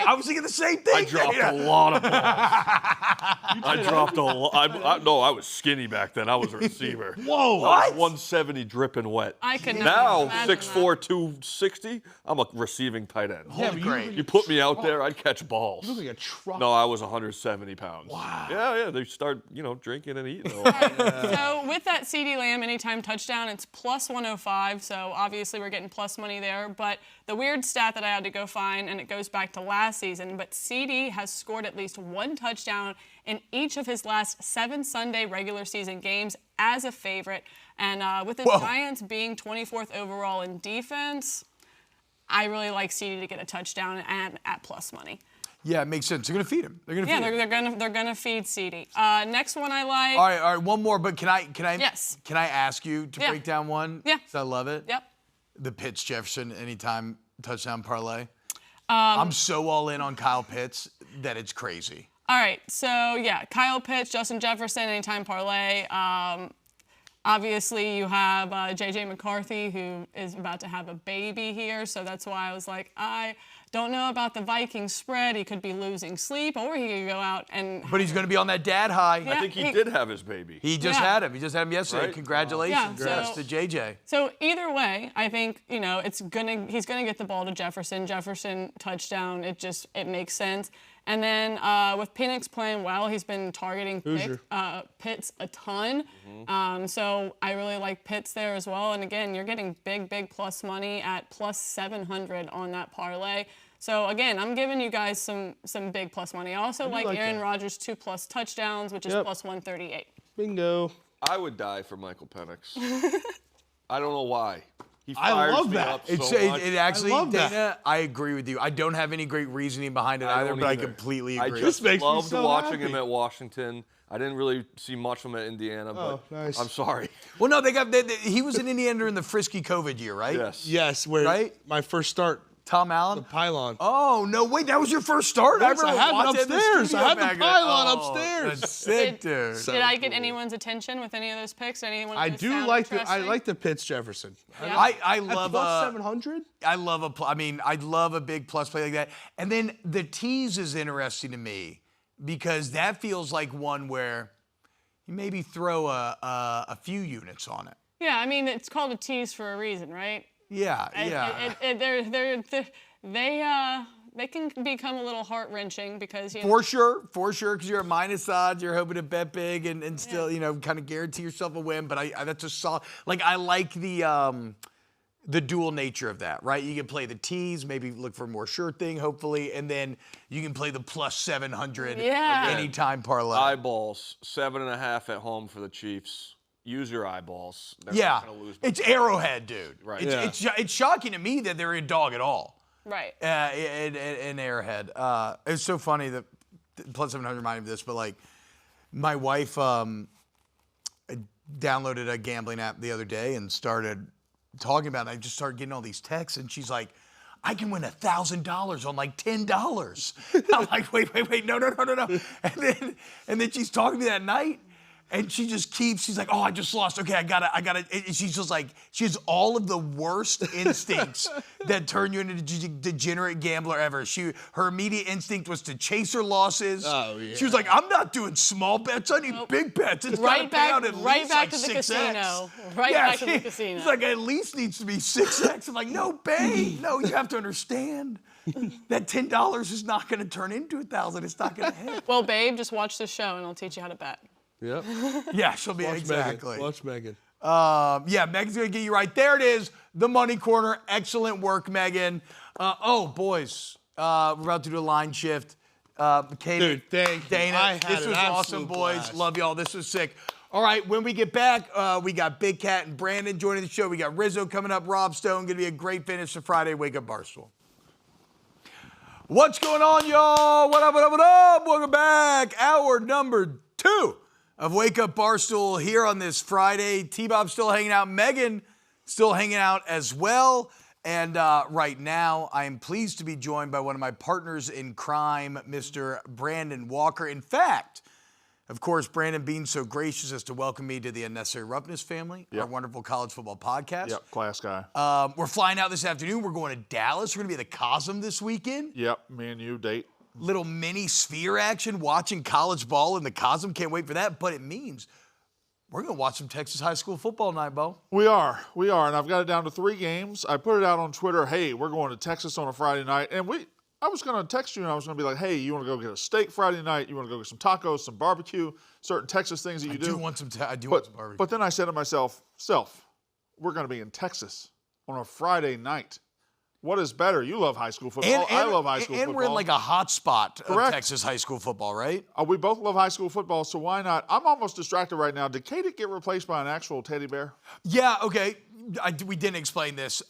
I was thinking the same thing. I dropped a lot of balls. I dropped a lot. No, I was skinny back then. I was a receiver. Whoa! I was 170 dripping wet. I could not Now, imagine 6'4", 260, I'm a receiving tight end. Yeah, but great. You put me out there, I'd catch balls. You look like a truck. No, I was 170 pounds. Wow. Yeah, they start, drinking and eating. So with that CD Lamb anytime touchdown, it's plus 105. So obviously we're getting plus money there. But the weird stat that I had to go find, and it goes back to last season, but CD has scored at least 1 touchdown in each of his last 7 Sunday regular season games as a favorite. And with the Giants being 24th overall in defense, I really like CD to get a touchdown and at plus money. Yeah, it makes sense. They're going to feed him. They're going to feed him. They're gonna feed CD. Next one I like. All right, one more. But can I Yes. Can I ask you to Yeah. break down one? Yeah. 'Cause I love it. Yep. The Pitts Jefferson anytime touchdown parlay. I'm so all in on Kyle Pitts that it's crazy. All right, so yeah, Kyle Pitts, Justin Jefferson, anytime parlay. Obviously, you have J.J. McCarthy, who is about to have a baby here, so that's why I was like, I don't know about the Vikings spread. He could be losing sleep, or he could go out and. But he's going to be on that dad high. Yeah. I think he did have his baby. He just Yeah. had him. He just had him yesterday. Right? Congratulations. Yeah, Congrats so- to JJ. So either way, I think he's gonna get the ball to Jefferson. Jefferson touchdown. It makes sense. And then with Penix playing well, he's been targeting Pitts a ton. So I really like Pitts there as well. And again, you're getting big plus money at plus 700 on that parlay. So again, I'm giving you guys some big plus money. I also like Aaron that. Rodgers 2+ touchdowns, which is plus 138. Bingo. I would die for Michael Penix. I don't know why. He I fires love me that. up It's so much. it actually, I love that. Dana, I agree with you. I don't have any great reasoning behind it I either, don't but I either. completely I agree. just makes me loved so watching happy. him at Washington. I didn't really see much of him at Indiana, but Oh, nice. I'm sorry. Well, no, he was in Indiana during the frisky COVID year, right? Yes. Yes, where Right? my first start Tom Allen? The pylon. Oh, no, wait, that was your first start? Yes, I have it watching in the upstairs. studio I have the back then. pylon Oh, upstairs. That's sick, dude. Did I get anyone's attention with any of those picks? Anyone? I that do sound like interesting? the Pitts Jefferson. Yeah. I At love plus 700. I love a big plus play like that. And then the tease is interesting to me because that feels like one where you maybe throw a few units on it. Yeah, I mean it's called a tease for a reason, right? Yeah, yeah. They can become a little heart wrenching because you know, For sure, because you're at minus odds, you're hoping to bet big and still, kind of guarantee yourself a win. But I that's a solid. Like I like the dual nature of that, right? You can play the tease, maybe look for a more sure thing, hopefully, and then you can play the plus 700 anytime parlay. Eyeballs, 7.5 at home for the Chiefs. Use your eyeballs. They're Yeah, not gonna lose by it's Arrowhead, dude. Right. It's shocking to me that they're a dog at all. right. In Arrowhead. It's so funny that plus 700 reminded me of this, but like my wife downloaded a gambling app the other day and started talking about it. I just started getting all these texts, and she's like, I can win $1,000 on like $10. I'm like, wait, no. And then she's talking to me that night. And she just she's like, oh, I just lost. Okay, I gotta. And she's just like, she has all of the worst instincts that turn you into a degenerate gambler ever. Her immediate instinct was to chase her losses. Oh, yeah. She was like, I'm not doing small bets. I need big bets. It's Right gotta pay back, out at right least back like to the 6X. casino. Right back to the casino. It's like, at least needs to be 6X. I'm like, no, babe. No, you have to understand that $10 is not going to turn into $1,000. It's not going to hit. Well, babe, just watch this show and I'll teach you how to bet. Yep. Yeah, she'll be Watch exactly. Megan. Watch Megan. Yeah, Megan's going to get you right. There it is, the money corner. Excellent work, Megan. Boys, we're about to do a line shift. Katie, Dude, thank you. Dana, I had this an was awesome, absolute boys. blast. Love y'all. This was sick. All right, when we get back, we got Big Cat and Brandon joining the show. We got Rizzo coming up, Rob Stone. Going to be a great finish to Friday Wake Up Barstool. What's going on, y'all? What up? Welcome back. Hour number 2 of Wake Up Barstool here on this Friday. T-Bob still hanging out. Megan still hanging out as well. And right now, I am pleased to be joined by one of my partners in crime, Mr. Brandon Walker. In fact, of course, Brandon being so gracious as to welcome me to the Unnecessary Roughness family, our wonderful college football podcast. Yep, class guy. We're flying out this afternoon. We're going to Dallas. We're going to be at the Cosm this weekend. Yep, me and you date. Little mini sphere action, watching college ball in the Cosm. Can't wait for that. But it means we're going to watch some Texas high school football tonight, Bo. We are, and I've got it down to 3 games. I put it out on Twitter, hey, we're going to Texas on a Friday night. And I was going to text you, and I was going to be like, hey, you want to go get a steak Friday night? You want to go get some tacos, some barbecue, certain Texas things that you do? I do want some barbecue. But then I said to myself, we're going to be in Texas on a Friday night. What is better? You love high school football. I love high school football. And we're in like a hot spot of Correct. Texas high school football, right? We both love high school football, so why not? I'm almost distracted right now. Did Katic get replaced by an actual teddy bear? Yeah, okay. We didn't explain this.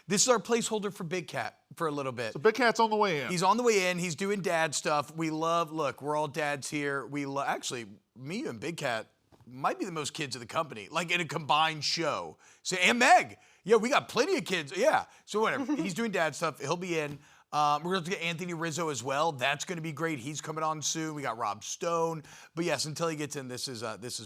This is our placeholder for Big Cat for a little bit. The Big Cat's on the way in. He's on the way in. He's doing dad stuff. Look, we're all dads here. Actually, me and Big Cat might be the most kids of the company, like in a combined show. So, and Meg. Yeah, we got plenty of kids. Yeah. So whatever. He's doing dad stuff. He'll be in. We're going to get Anthony Rizzo as well. That's going to be great. He's coming on soon. We got Rob Stone. But yes, until he gets in, this is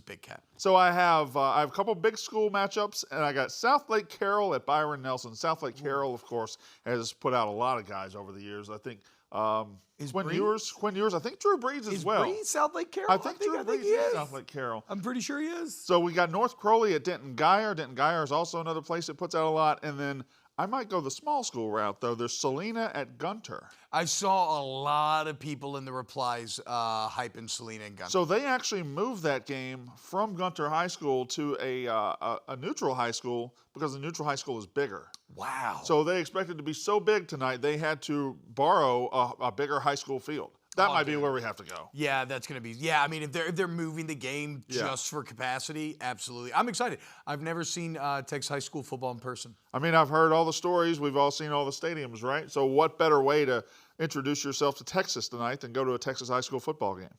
Big Cat. So I have a couple big school matchups, and I got South Lake Carroll at Byron Nelson. South Lake Carroll, of course, has put out a lot of guys over the years. I think Quinn Ewers. I think Drew Brees as well. Is Brees South Lake Carroll? I think Drew Brees is South Lake Carroll. I'm pretty sure he is. So we got North Crowley at Denton Guyer. Denton Guyer is also another place that puts out a lot. And then I might go the small school route, though. There's Salina at Gunter. I saw a lot of people in the replies hyping Salina and Gunter. So they actually moved that game from Gunter High School to a neutral high school because the neutral high school is bigger. Wow. So they expected to be so big tonight, they had to borrow a bigger high school field. That might be where we have to go. Yeah, that's going to be. Yeah, I mean, if they're moving the game just for capacity, absolutely. I'm excited. I've never seen Texas high school football in person. I mean, I've heard all the stories. We've all seen all the stadiums, right? So what better way to introduce yourself to Texas tonight than go to a Texas high school football game?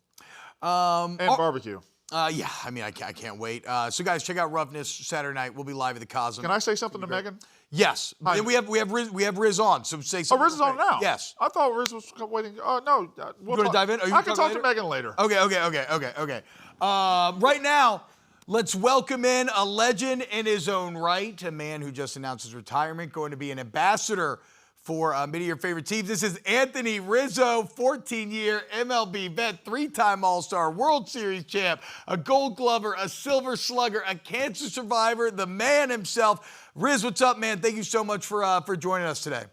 And barbecue. Yeah, I mean, I can't wait. So, guys, check out Roughness Saturday night. We'll be live at the Cosm. Can I say something to Megan? Yes. Then we have Riz on. So say Oh, something. Riz is on now? Yes. I thought Riz was waiting. Oh, no. You want to dive in? I can talk to Megan later. Okay. Right now, let's welcome in a legend in his own right, a man who just announced his retirement, going to be an ambassador for many of your favorite teams. This is Anthony Rizzo, 14-year MLB vet, 3-time All-Star, World Series champ, a Gold Glover, a Silver Slugger, a cancer survivor, the man himself. Riz, what's up, man? Thank you so much for joining us today.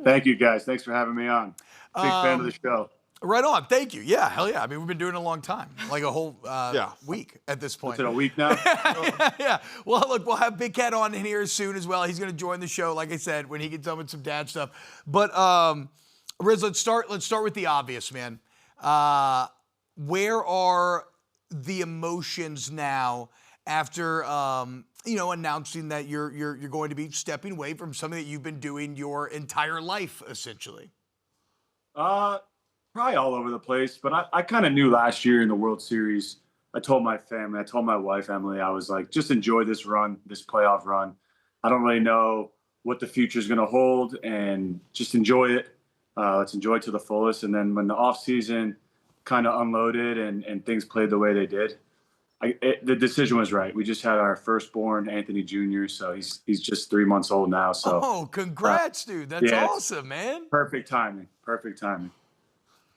Thank you, guys. Thanks for having me on. Big fan of the show. Right on. Thank you. Yeah, hell yeah. I mean, we've been doing it a long time, like a whole week at this point. Is it a week now? Yeah. Well, look, we'll have Big Cat on in here soon as well. He's going to join the show, like I said, when he gets done with some dad stuff. But Riz, let's start with the obvious, man. Where are the emotions now after announcing that you're going to be stepping away from something that you've been doing your entire life, essentially? Probably all over the place, but I kind of knew last year in the World Series, I told my family, I told my wife, Emily, I was like, just enjoy this run, this playoff run. I don't really know what the future is going to hold, and just enjoy it. Let's enjoy it to the fullest. And then when the off season kind of unloaded and things played the way they did, the decision was right. We just had our firstborn, Anthony Jr., so he's just 3 months old now. So congrats, dude. That's awesome, man. Perfect timing.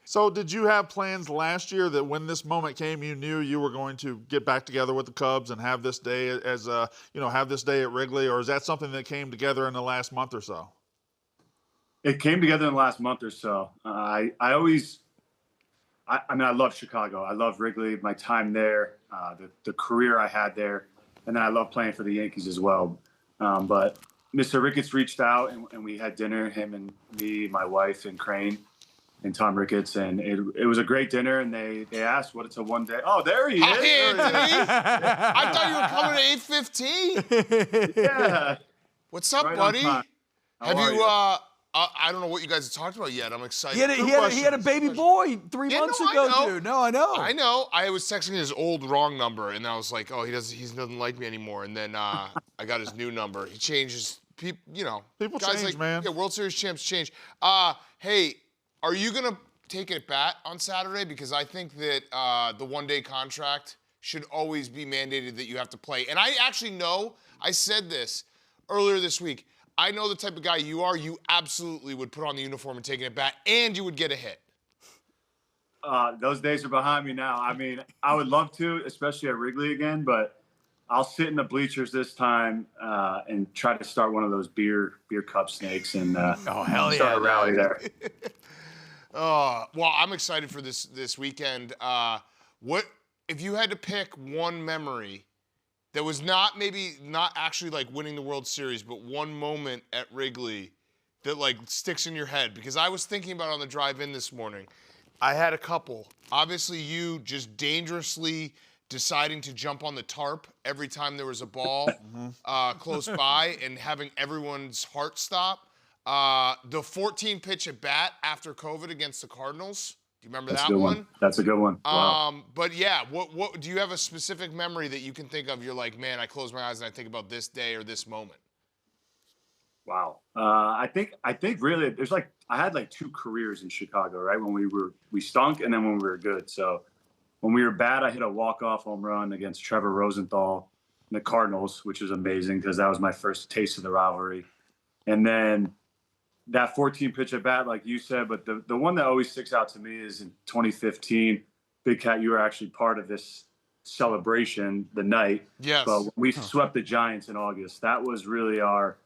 So did you have plans last year that when this moment came, you knew you were going to get back together with the Cubs and have this day have this day at Wrigley, or is that something that came together in the last month or so? It came together in the last month or so. I love Chicago. I love Wrigley, my time there, the career I had there, and then I love playing for the Yankees as well. But Mr. Ricketts reached out, and we had dinner, him and me, my wife, and Crane, and Tom Ricketts, and it was a great dinner, and they asked what it's a one day. Oh, there he is. Hey, Anthony. I thought you were coming at 8:15. Yeah. What's up, Right buddy? on time. How Have are you, you? I don't know what you guys have talked about yet. I'm excited. He had a baby boy 3 months ago, dude. No, I know. I know. I was texting his old wrong number, and I was like, oh, he doesn't like me anymore. And then I got his new number. He changes, people guys change, man. Yeah, World Series champs change. Hey, are you going to take it at bat on Saturday? Because I think that the one-day contract should always be mandated that you have to play. And I actually know, I said this earlier this week, I know the type of guy you are. You absolutely would put on the uniform and take it at bat, and you would get a hit. Those days are behind me now. I mean, I would love to, especially at Wrigley again, but I'll sit in the bleachers this time and try to start one of those beer cup snakes and start a rally there. Well, I'm excited for this weekend. What if you had to pick one memory that was not actually like winning the World Series, but one moment at Wrigley that like sticks in your head? Because I was thinking about it on the drive in this morning. I had a couple. Obviously, you just dangerously deciding to jump on the tarp every time there was a ball close by and having everyone's heart stop. The 14 pitch at bat after COVID against the Cardinals. Do you remember that one? That's a good one. Wow. But yeah, what do you have a specific memory that you can think of? You're like, man, I close my eyes and I think about this day or this moment. Wow. I think really there's I had 2 careers in Chicago, right? When we stunk, and then when we were good. So when we were bad, I hit a walk-off home run against Trevor Rosenthal and the Cardinals, which was amazing because that was my first taste of the rivalry. And then that 14 pitch at bat, like you said, but the one that always sticks out to me is in 2015. Big Cat, you were actually part of this celebration the night. Yes. But when we swept the Giants in August, that was really our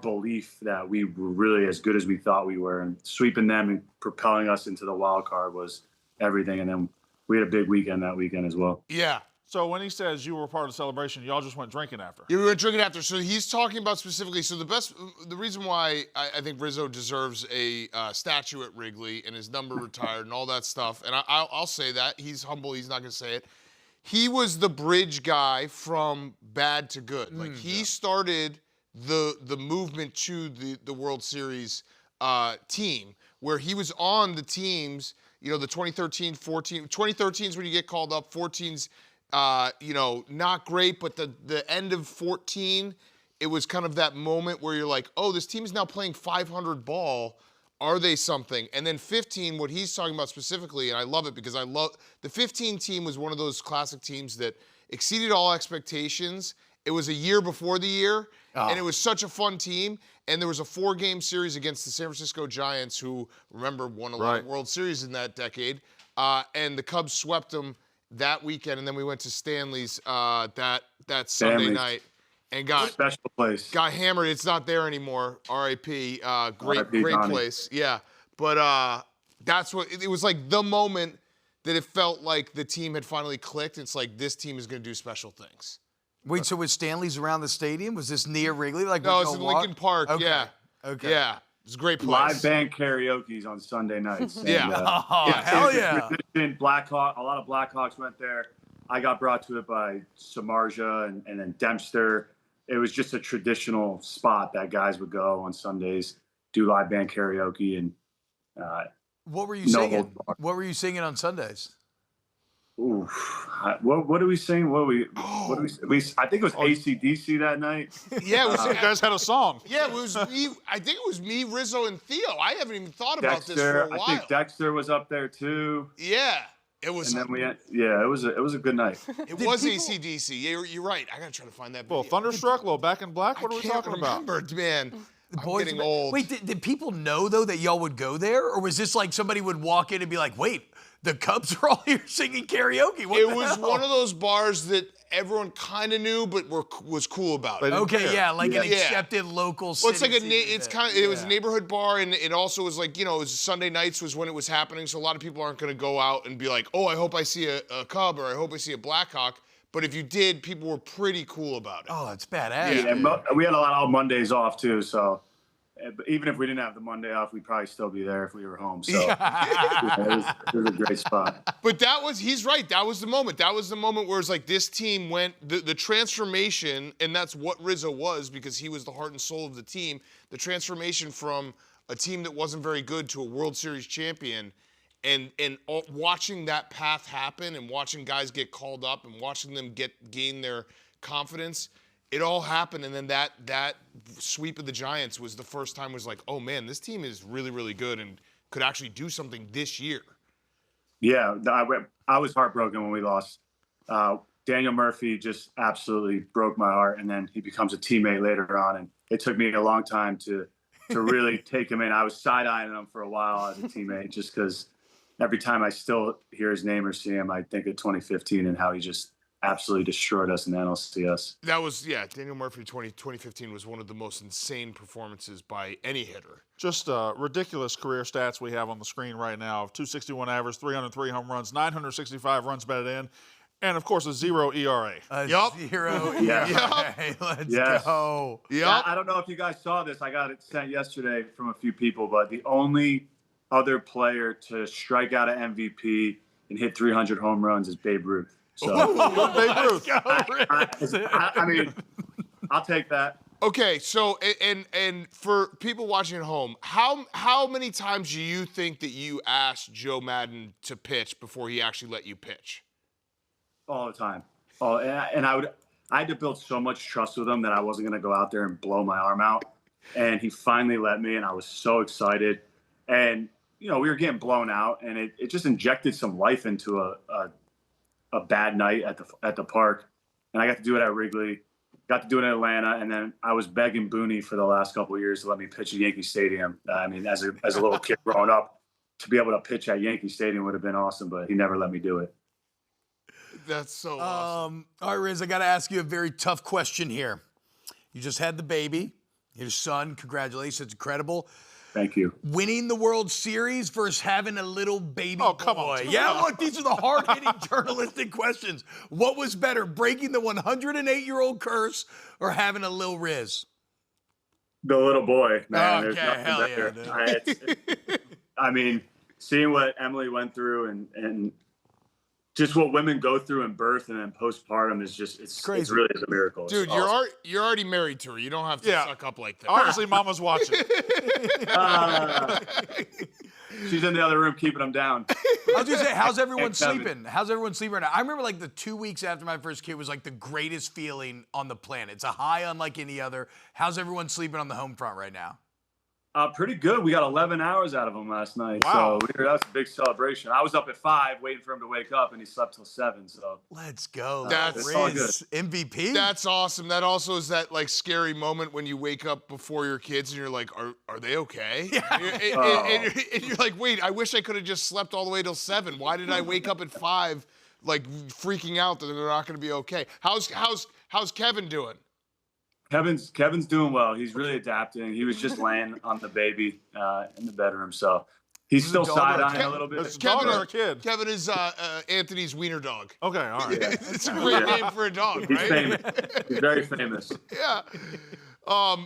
belief that we were really as good as we thought we were, and sweeping them and propelling us into the wild card was everything. And then we had a big weekend that weekend as well. Yeah. So when he says you were part of the celebration, y'all just went drinking after. Yeah, we went drinking after. So he's talking about specifically. So the reason why I think Rizzo deserves a statue at Wrigley and his number retired and all that stuff. And I'll say that he's humble. He's not going to say it. He was the bridge guy from bad to good. Like he started the movement to the World Series team, where he was on the teams. The 2013, 14. 2013 is when you get called up. 14's not great, but the end of 14, it was kind of that moment where you're like, oh, this team is now playing 500 ball. Are they something? And then 15, what he's talking about specifically, and I love it because the 15 team was one of those classic teams that exceeded all expectations. It was a year before the year, and it was such a fun team. And there was a 4-game series against the San Francisco Giants, who, remember, won a lot of World Series in that decade. And the Cubs swept them that weekend, and then we went to Stanley's that Sunday night and got special place. Got hammered. It's not there anymore. R.I.P. Great place. Yeah, but that's what it was like. The moment that it felt like the team had finally clicked. It's like this team is going to do special things. Wait, so was Stanley's around the stadium? Was this near Wrigley? Like no, it's in Lincoln Park. Okay. Yeah. Okay. Yeah. It's a great place. Live band karaoke's on Sunday nights. Yeah. And, hell yeah. Blackhawk, a lot of Blackhawks went there. I got brought to it by Samardzija and then Dempster. It was just a traditional spot that guys would go on Sundays, do live band karaoke, and what were you singing? What were you singing on Sundays? Ooh, what do we sing? What do we I think it was AC/DC that night. Yeah, you guys had a song. Yeah, it was me. I think it was me, Rizzo, and Theo. I haven't even thought about this for a while. I think Dexter was up there too. Yeah, it was. And then it was a good night. It was AC/DC. You're right. I gotta try to find that. Well, Thunderstruck, little Back in Black. What are we talking about? Man. I'm getting old. Wait, did people know though that y'all would go there, or was this like somebody would walk in and be like, "Wait, the Cubs are all here singing karaoke"? What it the was hell? one of those bars that everyone kind of knew, but was cool about it. Okay, yeah, like an accepted local. Well, it's like it was a neighborhood bar, and it also was like it was Sunday nights was when it was happening, so a lot of people aren't going to go out and be like, "Oh, I hope I see a Cub or I hope I see a Blackhawk." But if you did, people were pretty cool about it. Oh, that's badass. Yeah, and we had a lot of Mondays off too, so. Even if we didn't have the Monday off, we'd probably still be there if we were home. So it was a great spot. But he's right. That was the moment. That was the moment where it's like this team went, the transformation, and that's what Rizzo was because he was the heart and soul of the team. The transformation from a team that wasn't very good to a World Series champion and watching that path happen and watching guys get called up and watching them gain their confidence. It all happened, and then that sweep of the Giants was the first time was like, oh, man, this team is really, really good and could actually do something this year. Yeah, I was heartbroken when we lost. Daniel Murphy just absolutely broke my heart, and then he becomes a teammate later on, and it took me a long time to really take him in. I was side-eyeing him for a while as a teammate just because every time I still hear his name or see him, I think of 2015 and how he just absolutely destroyed us in the NLCS. That was, Daniel Murphy 2015 was one of the most insane performances by any hitter. Just ridiculous career stats we have on the screen right now. 261 average, 303 home runs, 965 runs batted in, and, of course, a 0 ERA. Zero ERA. Let's go. Yep. I don't know if you guys saw this. I got it sent yesterday from a few people, but the only other player to strike out an MVP and hit 300 home runs is Babe Ruth. So, Babe Ruth. I mean, I'll take that. Okay, so and for people watching at home, how many times do you think that you asked Joe Madden to pitch before he actually let you pitch? All the time. Oh, and I had to build so much trust with him that I wasn't going to go out there and blow my arm out. And he finally let me, and I was so excited. And we were getting blown out, and it just injected some life into a bad night at the park, and I got to do it at Wrigley, got to do it in Atlanta, and then I was begging Booney for the last couple of years to let me pitch at Yankee Stadium. I mean, as a little kid growing up, to be able to pitch at Yankee Stadium would have been awesome, but he never let me do it. That's so awesome. All right, Riz, I got to ask you a very tough question here. You just had the baby, your son. Congratulations, incredible. Thank you. Winning the World Series versus having a little baby boy. Oh, come on. Yeah, look, these are the hard-hitting journalistic questions. What was better, breaking the 108-year-old curse or having a little Riz? The little boy, man. There's Okay, nothing hell better. I mean, seeing what Emily went through and just what women go through in birth and then postpartum is just it's crazy. It really is a miracle. Dude, it's awesome. you're already married to her. You don't have to suck up like that. Obviously, Mama's watching. She's in the other room keeping them down. I was gonna say, how's everyone Kevin. sleeping? How's everyone sleeping right now? I remember like the 2 weeks after my first kid was like the greatest feeling on the planet. It's a high unlike any other. How's everyone sleeping on the home front right now? Pretty good. We got 11 hours out of him last night. Wow. So that was a big celebration. I was up at 5 waiting for him to wake up, and he slept till 7. So Let's go. That's all Riz, MVP. That's awesome. That also is that like scary moment when you wake up before your kids and you're like, are they okay? Yeah. And you're like, wait, I wish I could have just slept all the way till 7. Why did I wake up at 5, like freaking out that they're not going to be okay? How's Kevin doing? Kevin's doing well. He's really adapting. He was just laying on the baby in the bedroom, so he's still side-eyeing a little bit. It's Kevin or a kid? Kevin is Anthony's wiener dog. Okay, all right. It's a great name for a dog, He's right? famous. He's very famous. Yeah. Are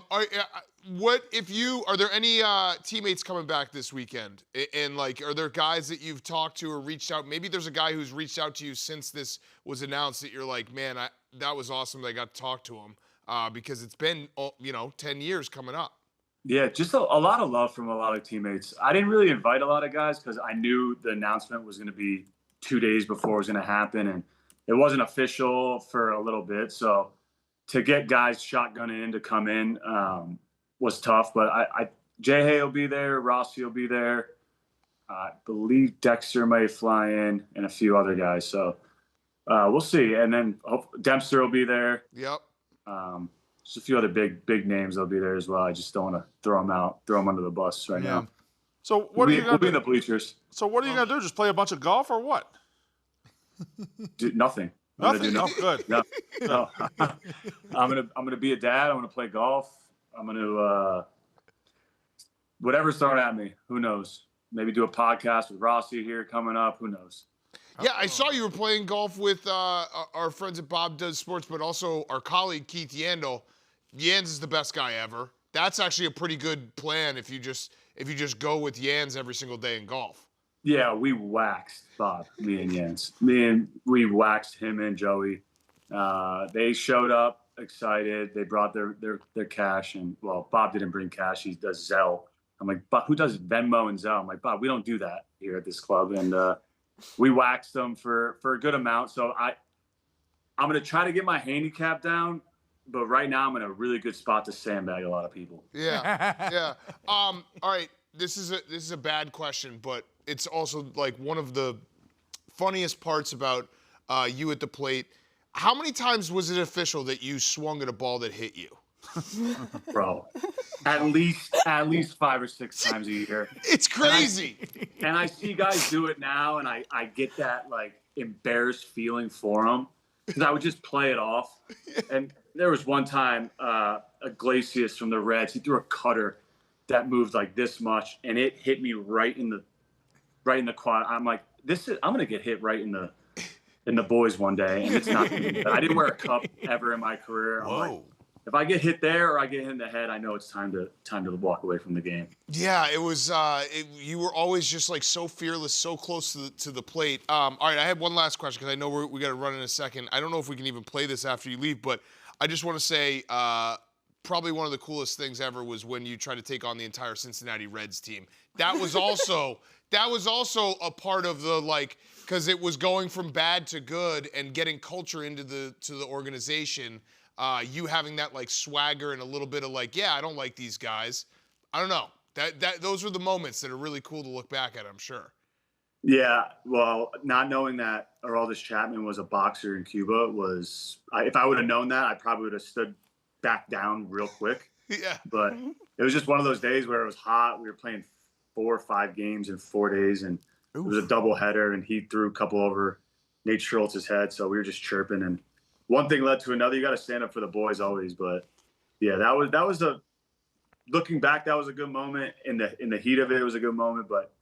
there any teammates coming back this weekend? And like, are there guys that you've talked to or reached out? Maybe there's a guy who's reached out to you since this was announced that you're like, man, that was awesome that I got to talk to him. Because it's been, 10 years coming up. Yeah, just a lot of love from a lot of teammates. I didn't really invite a lot of guys because I knew the announcement was going to be 2 days before it was going to happen, and it wasn't official for a little bit. So to get guys shotgunning in to come in was tough. But Jay Hay will be there, Rossi will be there. I believe Dexter may fly in, and a few other guys. So we'll see. And then Dempster will be there. Yep. Just a few other big names that'll be there as well. I just don't want to throw them under the bus right now. So what are you We'll gonna be in do? the bleachers. So what are you gonna do? Just play a bunch of golf or what? Do nothing. I'm gonna Nothing. do Oh, good. No. I'm gonna be a dad. I'm gonna play golf. I'm gonna whatever's thrown at me. Who knows? Maybe do a podcast with Rossi here coming up. Who knows? Yeah, I saw you were playing golf with our friends at Bob Does Sports, but also our colleague Keith Yandel. Yans is the best guy ever. That's actually a pretty good plan if you just go with Yans every single day in golf. Yeah, we waxed Bob, me and Jens. We waxed him and Joey. They showed up excited. They brought their cash, and well, Bob didn't bring cash. He does Zelle. I'm like, Bob, who does Venmo and Zelle? I'm like, Bob, we don't do that here at this club, and we waxed them for a good amount. So I'm gonna try to get my handicap down, but right now I'm in a really good spot to sandbag a lot of people. Yeah. All right. This is a bad question, but it's also like one of the funniest parts about you at the plate. How many times was it official that you swung at a ball that hit you? Bro, at least 5 or 6 times a year. It's crazy. And I see guys do it now, and I get that like embarrassed feeling for them because I would just play it off. And there was one time Iglesias from the Reds, he threw a cutter that moved like this much, and it hit me right in the quad. I'm like, I'm gonna get hit right in the boys one day, and it's not. I didn't wear a cup ever in my career. I'm like, if I get hit there or I get hit in the head, I know it's time to walk away from the game. Yeah, it was. You were always just like so fearless, so close to the plate. All right, I had one last question because I know we got to run in a second. I don't know if we can even play this after you leave, but I just want to say probably one of the coolest things ever was when you tried to take on the entire Cincinnati Reds team. That was also a part of the like because it was going from bad to good and getting culture into the organization. You having that like swagger and a little bit of like, yeah, I don't like these guys. I don't know. Those are the moments that are really cool to look back at, I'm sure. Yeah, well, not knowing that Aroldis Chapman was a boxer in Cuba was, if I would have known that, I probably would have stood back down real quick. Yeah. But it was just one of those days where it was hot. We were playing 4 or 5 games in 4 days, and it was a doubleheader, and he threw a couple over Nate Schultz's head, so we were just chirping, and one thing led to another. You got to stand up for the boys always, but yeah, that was looking back, that was a good moment. In the heat of it, it was a good moment. But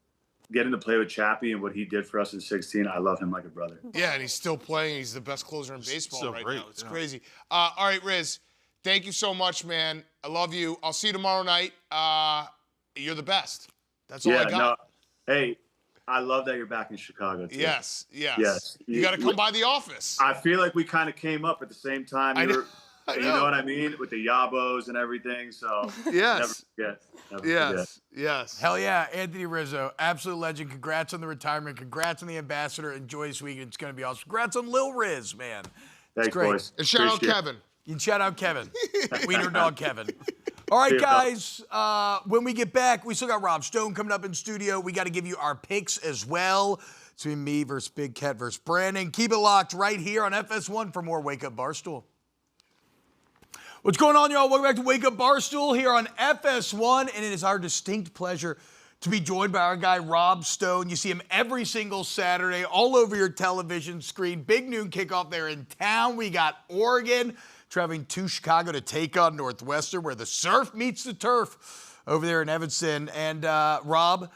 getting to play with Chappie and what he did for us in 16, I love him like a brother. Yeah, and he's still playing. He's the best closer in baseball so right great, now. It's crazy. All right, Riz, thank you so much, man. I love you. I'll see you tomorrow night. You're the best. That's all I got. No, hey, I love that you're back in Chicago too. Yes. Yes. You got to come by the office. I feel like we kind of came up at the same time. You know what I mean? With the yabos and everything. So Yes. never forget. Yes. Yes. Hell yeah, Anthony Rizzo, absolute legend. Congrats on the retirement. Congrats on the ambassador. Enjoy this weekend. It's going to be awesome. Congrats on Lil Riz, man. Thanks, great. boys. And shout out Appreciate it. Kevin. You can shout out Kevin. Wiener Dog Kevin. All right, See ya, guys. When we get back, we still got Rob Stone coming up in studio. We got to give you our picks as well. Between me versus Big Cat versus Brandon. Keep it locked right here on FS1 for more Wake Up Barstool. What's going on, y'all? Welcome back to Wake Up Barstool here on FS1, and it is our distinct pleasure to be joined by our guy, Rob Stone. You see him every single Saturday all over your television screen. Big noon kickoff there in town. We got Oregon traveling to Chicago to take on Northwestern, where the surf meets the turf over there in Evanston. And Rob,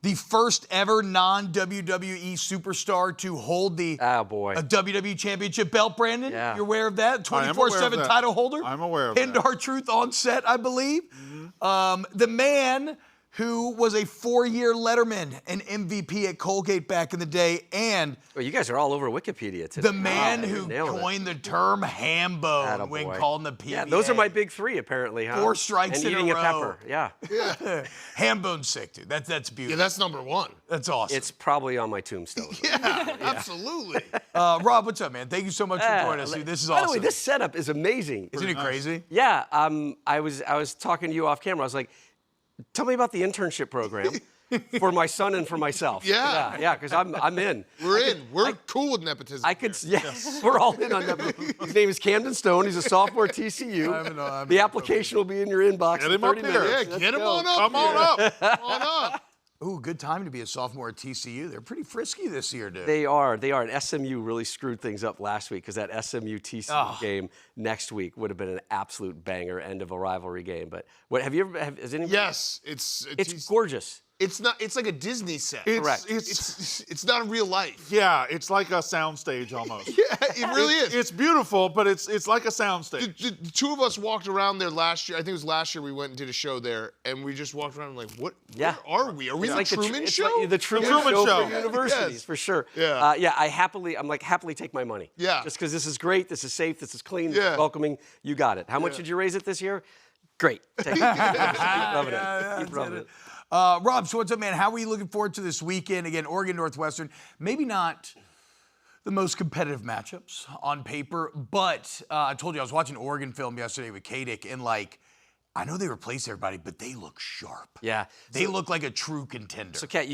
the first ever non-WWE superstar to hold the a WWE Championship belt, Brandon. Yeah. You're aware of that? I am aware of 24/7 that. title holder. I'm aware of Pinned that. our truth on set, I believe. The man who was a 4-year Letterman and MVP at Colgate back in the day, and Well, you guys are all over Wikipedia today. the man Wow, who you're nailing it. coined the term ham bone when Attaboy. calling the PBA. Yeah, those are my big three, apparently, huh? 4 strikes and in a eating a row. pepper. Yeah. Ham bone sick, dude. That's Yeah, beautiful. that's number one. That's awesome. It's probably on my tombstone. Yeah, absolutely. Rob, what's up, man? Thank you so much for joining us, dude. This is awesome. By the way, this setup is amazing. Isn't it crazy? Yeah, I was talking to you off camera. I was like, tell me about the internship program for my son and for myself. Yeah. because I'm in. We're in. We're cool with nepotism. I could, yes, we're all in on that. His name is Camden Stone. He's a sophomore at TCU. The application will be in your inbox Get in him up 30 here. minutes. Yeah, Let's get him go. on up. Come on here. up. Come on up. Ooh, good time to be a sophomore at TCU. They're pretty frisky this year, dude. They are. And SMU really screwed things up last week because that SMU TCU game next week would have been an absolute banger, end of a rivalry game. But what have you ever? Has anyone? Yes, it's gorgeous. It's not. It's like a Disney set. Correct. It's not real life. Yeah, it's like a soundstage almost. Yeah, it really is. It's beautiful, but it's like a soundstage. The two of us walked around there last year. I think it was last year we went and did a show there, and we just walked around like, what? Yeah. Where are we? Are we It's the like Truman it's Show? like the Truman Truman Show for Show. universities, Yes. for sure. Yeah. I happily take my money. Yeah. Just because this is great, this is safe, this is clean, this Yeah. is welcoming. You got it. How much did you raise it this year? Great. Take it. Keep loving it. Keep loving it. Rob, so what's up, man? How are you looking forward to this weekend? Again, Oregon, Northwestern. Maybe not the most competitive matchups on paper, but I told you I was watching Oregon film yesterday with Katic, and I know they replaced everybody, but they look sharp. Yeah. They look like a true contender. So, Kat,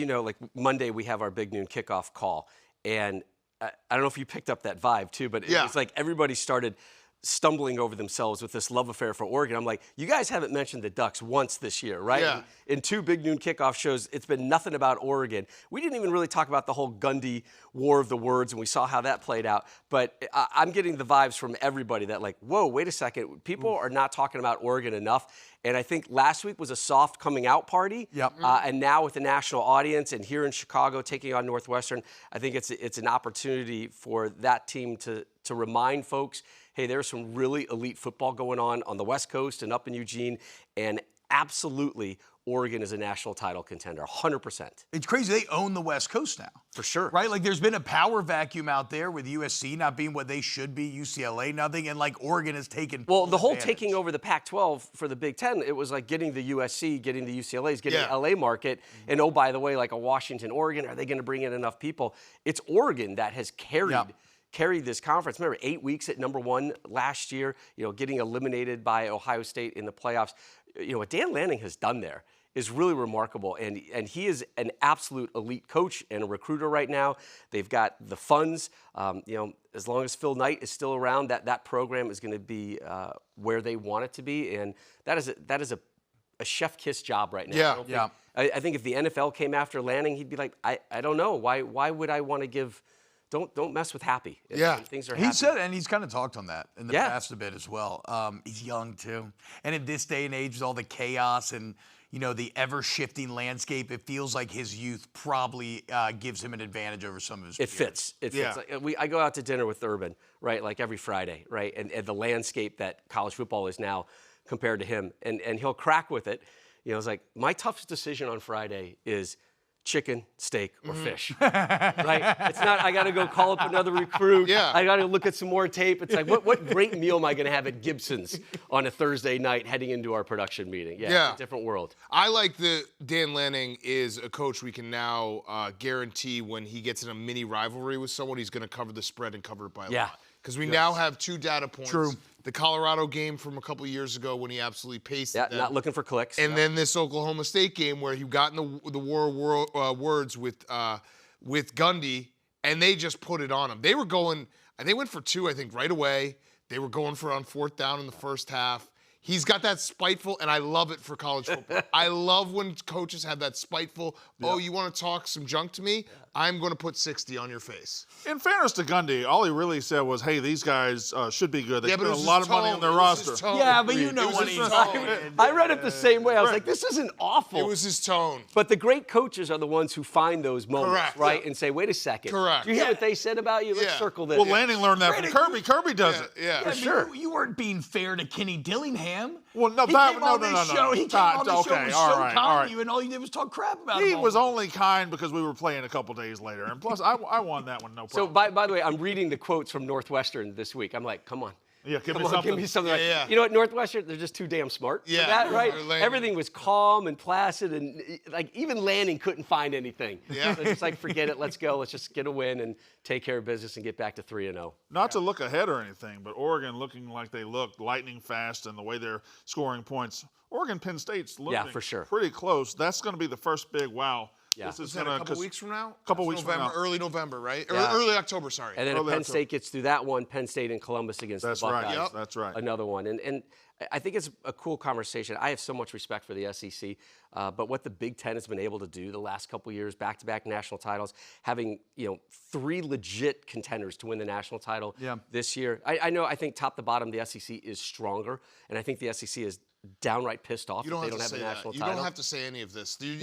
Monday we have our big noon kickoff call, and I don't know if you picked up that vibe too, but Yeah. it's like everybody started stumbling over themselves with this love affair for Oregon. I'm like, you guys haven't mentioned the Ducks once this year, right? Yeah. In 2 big noon kickoff shows, it's been nothing about Oregon. We didn't even really talk about the whole Gundy war of the words, and we saw how that played out. But I'm getting the vibes from everybody that whoa, wait a second. People are not talking about Oregon enough. And I think last week was a soft coming out party. Yep. And now with the national audience and here in Chicago taking on Northwestern, I think it's an opportunity for that team to remind folks, hey, there's some really elite football going on the West Coast and up in Eugene, and absolutely Oregon is a national title contender, 100%. It's crazy. They own the West Coast now. For sure. Right? There's been a power vacuum out there with USC not being what they should be, UCLA nothing, and Oregon has taken Well, the whole advantage. taking over the Pac-12 for the Big Ten, it was like getting the USC, getting the UCLAs, getting Yeah. the LA market, and oh, by the way, like a Washington, Oregon, are they going to bring in enough people? It's Oregon that has carried this conference. Remember, 8 weeks at number 1 last year, getting eliminated by Ohio State in the playoffs. What Dan Lanning has done there is really remarkable, and he is an absolute elite coach and a recruiter right now. They've got the funds. As long as Phil Knight is still around, that program is going to be where they want it to be, and that is a chef kiss job right now. Yeah. I think if the NFL came after Lanning, he'd be like, I don't know, why would I want to give? Don't mess with Happy. Yeah. If things are He happy. said, and he's kind of talked on that in the Yeah. past a bit as well. He's young too, and in this day and age, with all the chaos and the ever-shifting landscape, it feels like his youth probably gives him an advantage over some of his It peers. fits. It fits. I go out to dinner with Urban, right, like every Friday, right, and the landscape that college football is now compared to him, and he'll crack with it. It's like, my toughest decision on Friday is, chicken, steak, or fish, right? It's not, I got to go call up another recruit. Yeah. I got to look at some more tape. It's like, what great meal am I going to have at Gibson's on a Thursday night heading into our production meeting? Yeah. It's a different world. I like that Dan Lanning is a coach we can now guarantee when he gets in a mini rivalry with someone, he's going to cover the spread and cover it by a lot. Because we now have 2 data points. True. The Colorado game from a couple years ago when he absolutely pasted them. Not looking for clicks. And then this Oklahoma State game where he got in the words with Gundy, and they just put it on him. They were going, and they went for 2, I think, right away. They were going for on 4th down in the first half. He's got that spiteful, and I love it for college football. I love when coaches have that spiteful, oh, you want to talk some junk to me? I'm going to put 60 on your face. In fairness to Gundy, all he really said was, hey, these guys should be good. They spent a was lot his of money tone. on their It was his roster. tone. Yeah, but you know It was what his he's tone. I read it the same way. I was like, this isn't awful. It was his tone. But the great coaches are the ones who find those moments, Correct. right? And say, wait a second. Correct. Do you hear what they said about you? Let's Yeah. circle this. Well, Lanning learned that from Kirby. Kirby does it. Yeah. Yeah, sure. but you weren't being fair to Kenny Dillingham. Well, no, he that- came no, on no, this no, no. show. He came Todd, on the show, okay, was all so right, kind all to right. you, and all you did was talk crap about He him. was only kind because we were playing a couple days later. And plus, I won that one, no So, problem. by the way, I'm reading the quotes from Northwestern this week. I'm like, come on. Yeah, give me Come on, something. give me something. Yeah. You know what, Northwestern, they're just too damn smart for Yeah. that, right? Or Lanning. Everything was calm and placid, and like even Lanning couldn't find anything. Yeah. So just like, forget it, let's go. Let's just get a win and take care of business and get back to 3-0. Not to look ahead or anything, but Oregon looking like they look lightning fast and the way they're scoring points. Oregon, Penn State's looking for sure. pretty close. That's going to be the first big wow. Yeah. This is Is that gonna, a couple 'cause weeks from now? couple That's weeks from November, now. Early November, right? Or Yeah. early October, sorry. And then if Early Penn October. State gets through that one, Penn State and Columbus against That's the right. Buckeyes. Yep. That's right. Another one. And I think it's a cool conversation. I have so much respect for the SEC, but what the Big Ten has been able to do the last couple of years, back-to-back national titles, having 3 legit contenders to win the national title this year. I think top to bottom, the SEC is stronger, and I think the SEC is downright pissed off You if don't they have don't to have say a that. national You title. don't have to say any of this. No. We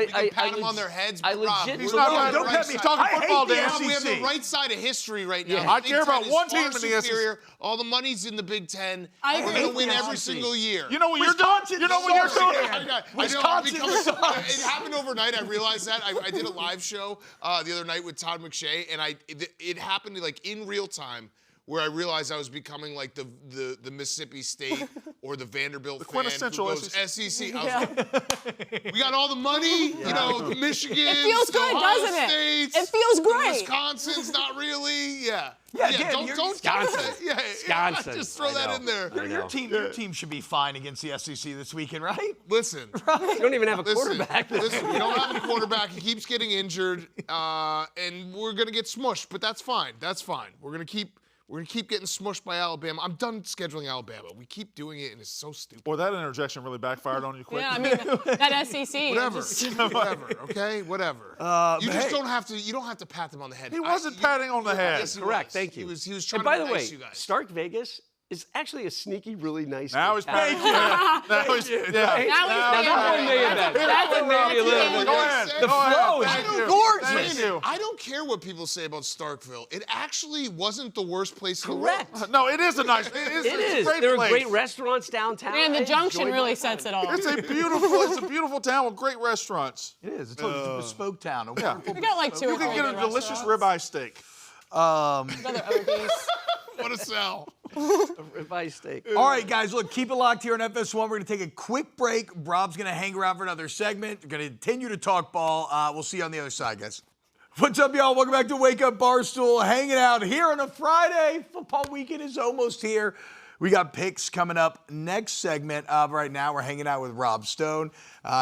can pat I them on their heads, I but Rob, legit we're believe on that. the Don't right pat me. side. Talking I hate football, the Dan. Rob, we have the SEC. right side of history right now. Yeah. The I Big care about Ten is one team far in the SEC. superior. All the money's in the Big Ten. I We're agree. going to win the every SEC. single year. You know what you're doing? You know what you're doing? I know. Wisconsin sucks. It happened overnight. I realized that. I did a live show the other night with Todd McShay, and it happened like in real time, where I realized I was becoming like the Mississippi State or the Vanderbilt fan who quintessential goes SEC. SEC. I was like, we got all the money, the Michigan, It feels good, Ohio doesn't it? States, It feels great. Wisconsin's not really, Yeah, Dan, you're don't Wisconsin. Yeah, Wisconsin. just throw I that know. in there. I know. Your team should be fine against the SEC this weekend, right? Listen, You don't even have a Listen, quarterback. listen, we don't have a quarterback. He keeps getting injured, and we're gonna get smushed. But that's fine. That's fine. We're gonna keep getting smushed by Alabama. I'm done scheduling Alabama. We keep doing it, and it's so stupid. Boy, that interjection really backfired on you quick. Yeah, I mean, that SEC. Whatever, just- whatever. Okay, whatever. You just don't have to. You don't have to pat them on the head. He wasn't patting on the head. Yes, he Correct, was. thank you. He was trying And by to the be way, nice to you guys. Stark Vegas is actually a sneaky, really nice. Now big he's town. patting. Now he's, yeah. Now he's That one made that. That's That one made me a little bit. Go ahead. The Go ahead. flow is Thank you. gorgeous. Thank you. I don't care what people say about Starkville. It actually wasn't the worst place in the world. Correct. No, it is a nice. It is. It it's is. a great There are place. great restaurants downtown. Man, I the junction enjoyed really my sets time. it all. It's a beautiful town with great restaurants. It is. It's a bespoke town. We got like 2 You or can 3 get a good delicious restaurants. ribeye steak. Other OBs. What a sell. Ribeye steak. All right, guys, look, keep it locked here on FS1. We're going to take a quick break. Rob's going to hang around for another segment. We're going to continue to talk ball. We'll see you on the other side, guys. What's up, y'all? Welcome back to Wake Up Barstool. Hanging out here on a Friday. Football weekend is almost here. We got picks coming up next segment. Right now, we're hanging out with Rob Stone.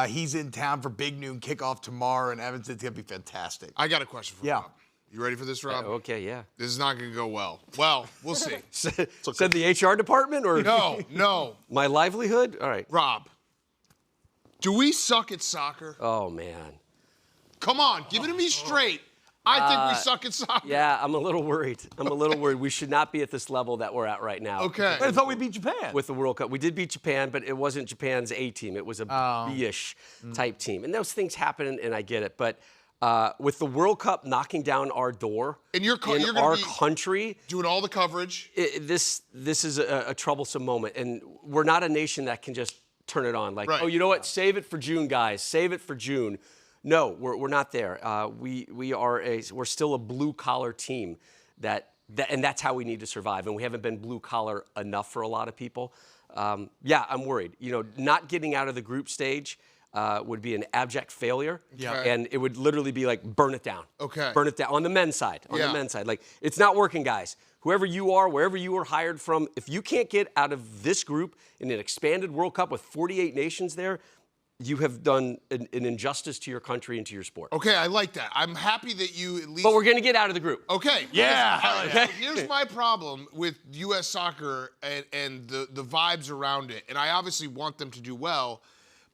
He's in town for Big Noon Kickoff tomorrow in Evanston. It's going to be fantastic. I got a question for Rob. You ready for this, Rob? Okay, yeah. This is not going to go well. Well, we'll see. Said the HR department or No. my livelihood? All right. Rob, do we suck at soccer? Oh man. Come on, give it to me straight. I think we suck at soccer. Yeah, I'm a little worried. We should not be at this level that we're at right now. Okay. I thought we beat Japan. With the World Cup. We did beat Japan, but it wasn't Japan's A team. It was a B-ish type team. And those things happen, and I get it. But with the World Cup knocking down our door And you're gonna our be country, doing all the coverage. this is a troublesome moment. And we're not a nation that can just turn it on. Like, Right. oh, you know what? Save it for June, guys. Save it for June. No, we're not there. We're still a blue collar team and that's how we need to survive. And we haven't been blue collar enough for a lot of people. Yeah, I'm worried. Not getting out of the group stage would be an abject failure. Yeah. And it would literally be like, burn it down. Okay. Burn it down on the men's side. On the men's side. Like, it's not working, guys. Whoever you are, wherever you were hired from, if you can't get out of this group in an expanded World Cup with 48 nations there, you have done an injustice to your country and to your sport. Okay, I like that. I'm happy that you at least. But we're going to get out of the group. Okay. Yeah. Okay. Here's my problem with U.S. soccer and the vibes around it. And I obviously want them to do well,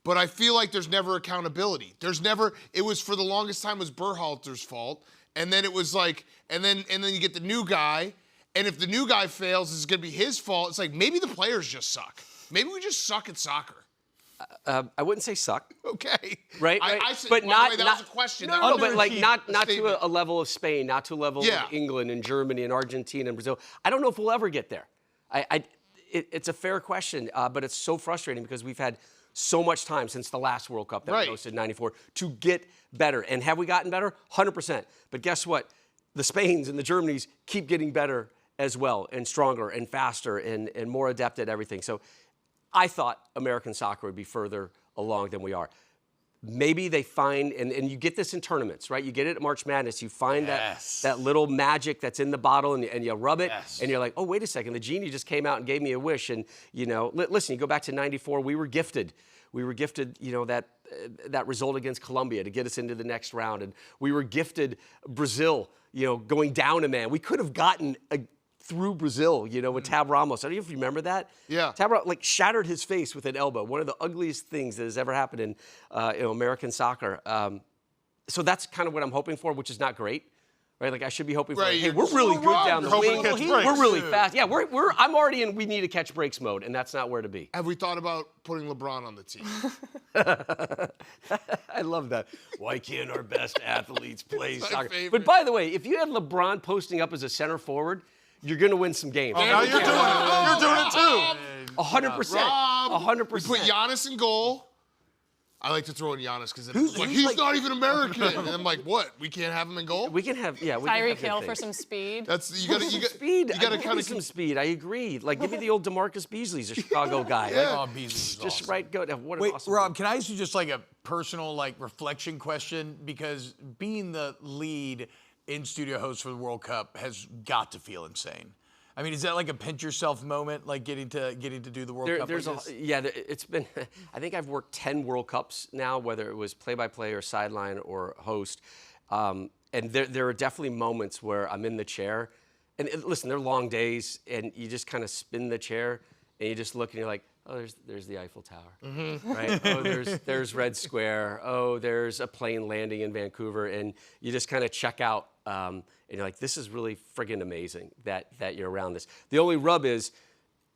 but I feel like there's never accountability. It was for the longest time was Berhalter's fault. And then it was like, and then you get the new guy. And if the new guy fails, it's going to be his fault. It's like, maybe the players just suck. Maybe we just suck at soccer. I wouldn't say suck. Okay. Right. I said, but not. that was a question. No, but like not to statement. a level of Spain, not to a level Yeah. of England and Germany and Argentina and Brazil. I don't know if we'll ever get there. It's a fair question, but it's so frustrating because we've had so much time since the last World Cup that we hosted in '94 to get better. And have we gotten better? 100%. But guess what? The Spains and the Germanys keep getting better as well, and stronger and faster and more adept at everything. So I thought American soccer would be further along than we are. Maybe they find, and you get this in tournaments, right? You get it at March Madness. You find that little magic that's in the bottle, and you rub it, and you're like, oh, wait a second. The genie just came out and gave me a wish. And, listen, you go back to '94, we were gifted. We were gifted, that result against Colombia to get us into the next round. And we were gifted Brazil, going down a man. We could have gotten through Brazil, with Tab Ramos. I don't know if you remember that. Yeah. Tab Ramos, shattered his face with an elbow. One of the ugliest things that has ever happened in American soccer. So that's kind of what I'm hoping for, which is not great. Right? Like I should be hoping for, hey, we're really good down the wing. We're really fast. Yeah, I'm already in we need to catch breaks mode, and that's not where to be. Have we thought about putting LeBron on the team? I love that. Why can't our best athletes play soccer? favorite. But by the way, if you had LeBron posting up as a center forward, you're going to win some games. Oh, now you're doing it too. 100%. Rob, 100%. We put Giannis in goal. I like to throw in Giannis because he's not even American. And I'm like, what? We can't have him in goal? We can have, we can Tyreek have good Hill for things. some speed. That's Speed. You got to Give kind me of some speed. I agree. Like, give me the old DeMarcus Beasley. He's a Chicago guy. Oh, Beasley's Just awesome. right. Go. What an Wait, awesome Rob, can I ask you just like a personal reflection question? Because being the lead in studio host for the World Cup has got to feel insane. I mean, is that like a pinch yourself moment, like getting to do the World Cup? It's been. I think I've worked 10 World Cups now, whether it was play-by-play or sideline or host, and there are definitely moments where I'm in the chair, and listen, they're long days, and you just kind of spin the chair, and you just look, and you're like, oh, there's the Eiffel Tower, right? Oh, there's Red Square. Oh, there's a plane landing in Vancouver, and you just kind of check out. And you're like, this is really friggin' amazing that you're around this. The only rub is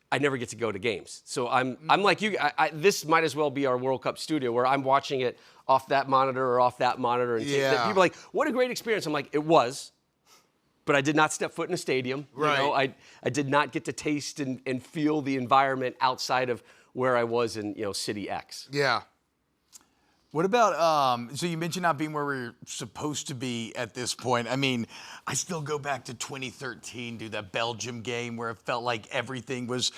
I never get to go to games. So I'm like you. This might as well be our World Cup studio where I'm watching it off that monitor or off that monitor. And people are like, what a great experience. I'm like, it was, but I did not step foot in a stadium. Right. I did not get to taste and feel the environment outside of where I was in City X. Yeah. What about, so you mentioned not being where we're supposed to be at this point. I mean, I still go back to 2013, do that Belgium game where it felt like everything was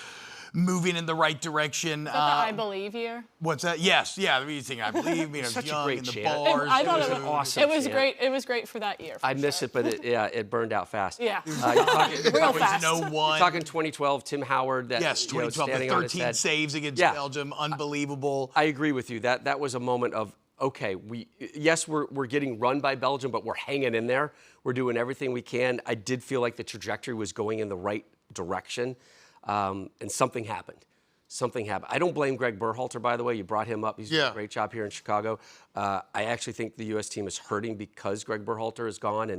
moving in the right direction. Is that the I Believe year? What's that? Yes, yeah, the reason I believe, I was Such a young great in the chant. bars. I thought It was an awesome It was chant. great. It was great for that year. I miss it, but it burned out fast. Yeah. You're talking, Real fast. No one. talking 2012, Tim Howard. Yes, 2012, the standing on his 13 head. saves against Yeah. Belgium, unbelievable. I agree with you. That was a moment of, okay, we're getting run by Belgium, but we're hanging in there. We're doing everything we can. I did feel like the trajectory was going in the right direction, and something happened. Something happened. I don't blame Greg Berhalter, by the way. You brought him up. He's doing a great job here in Chicago. I actually think the U.S. team is hurting because Greg Berhalter is gone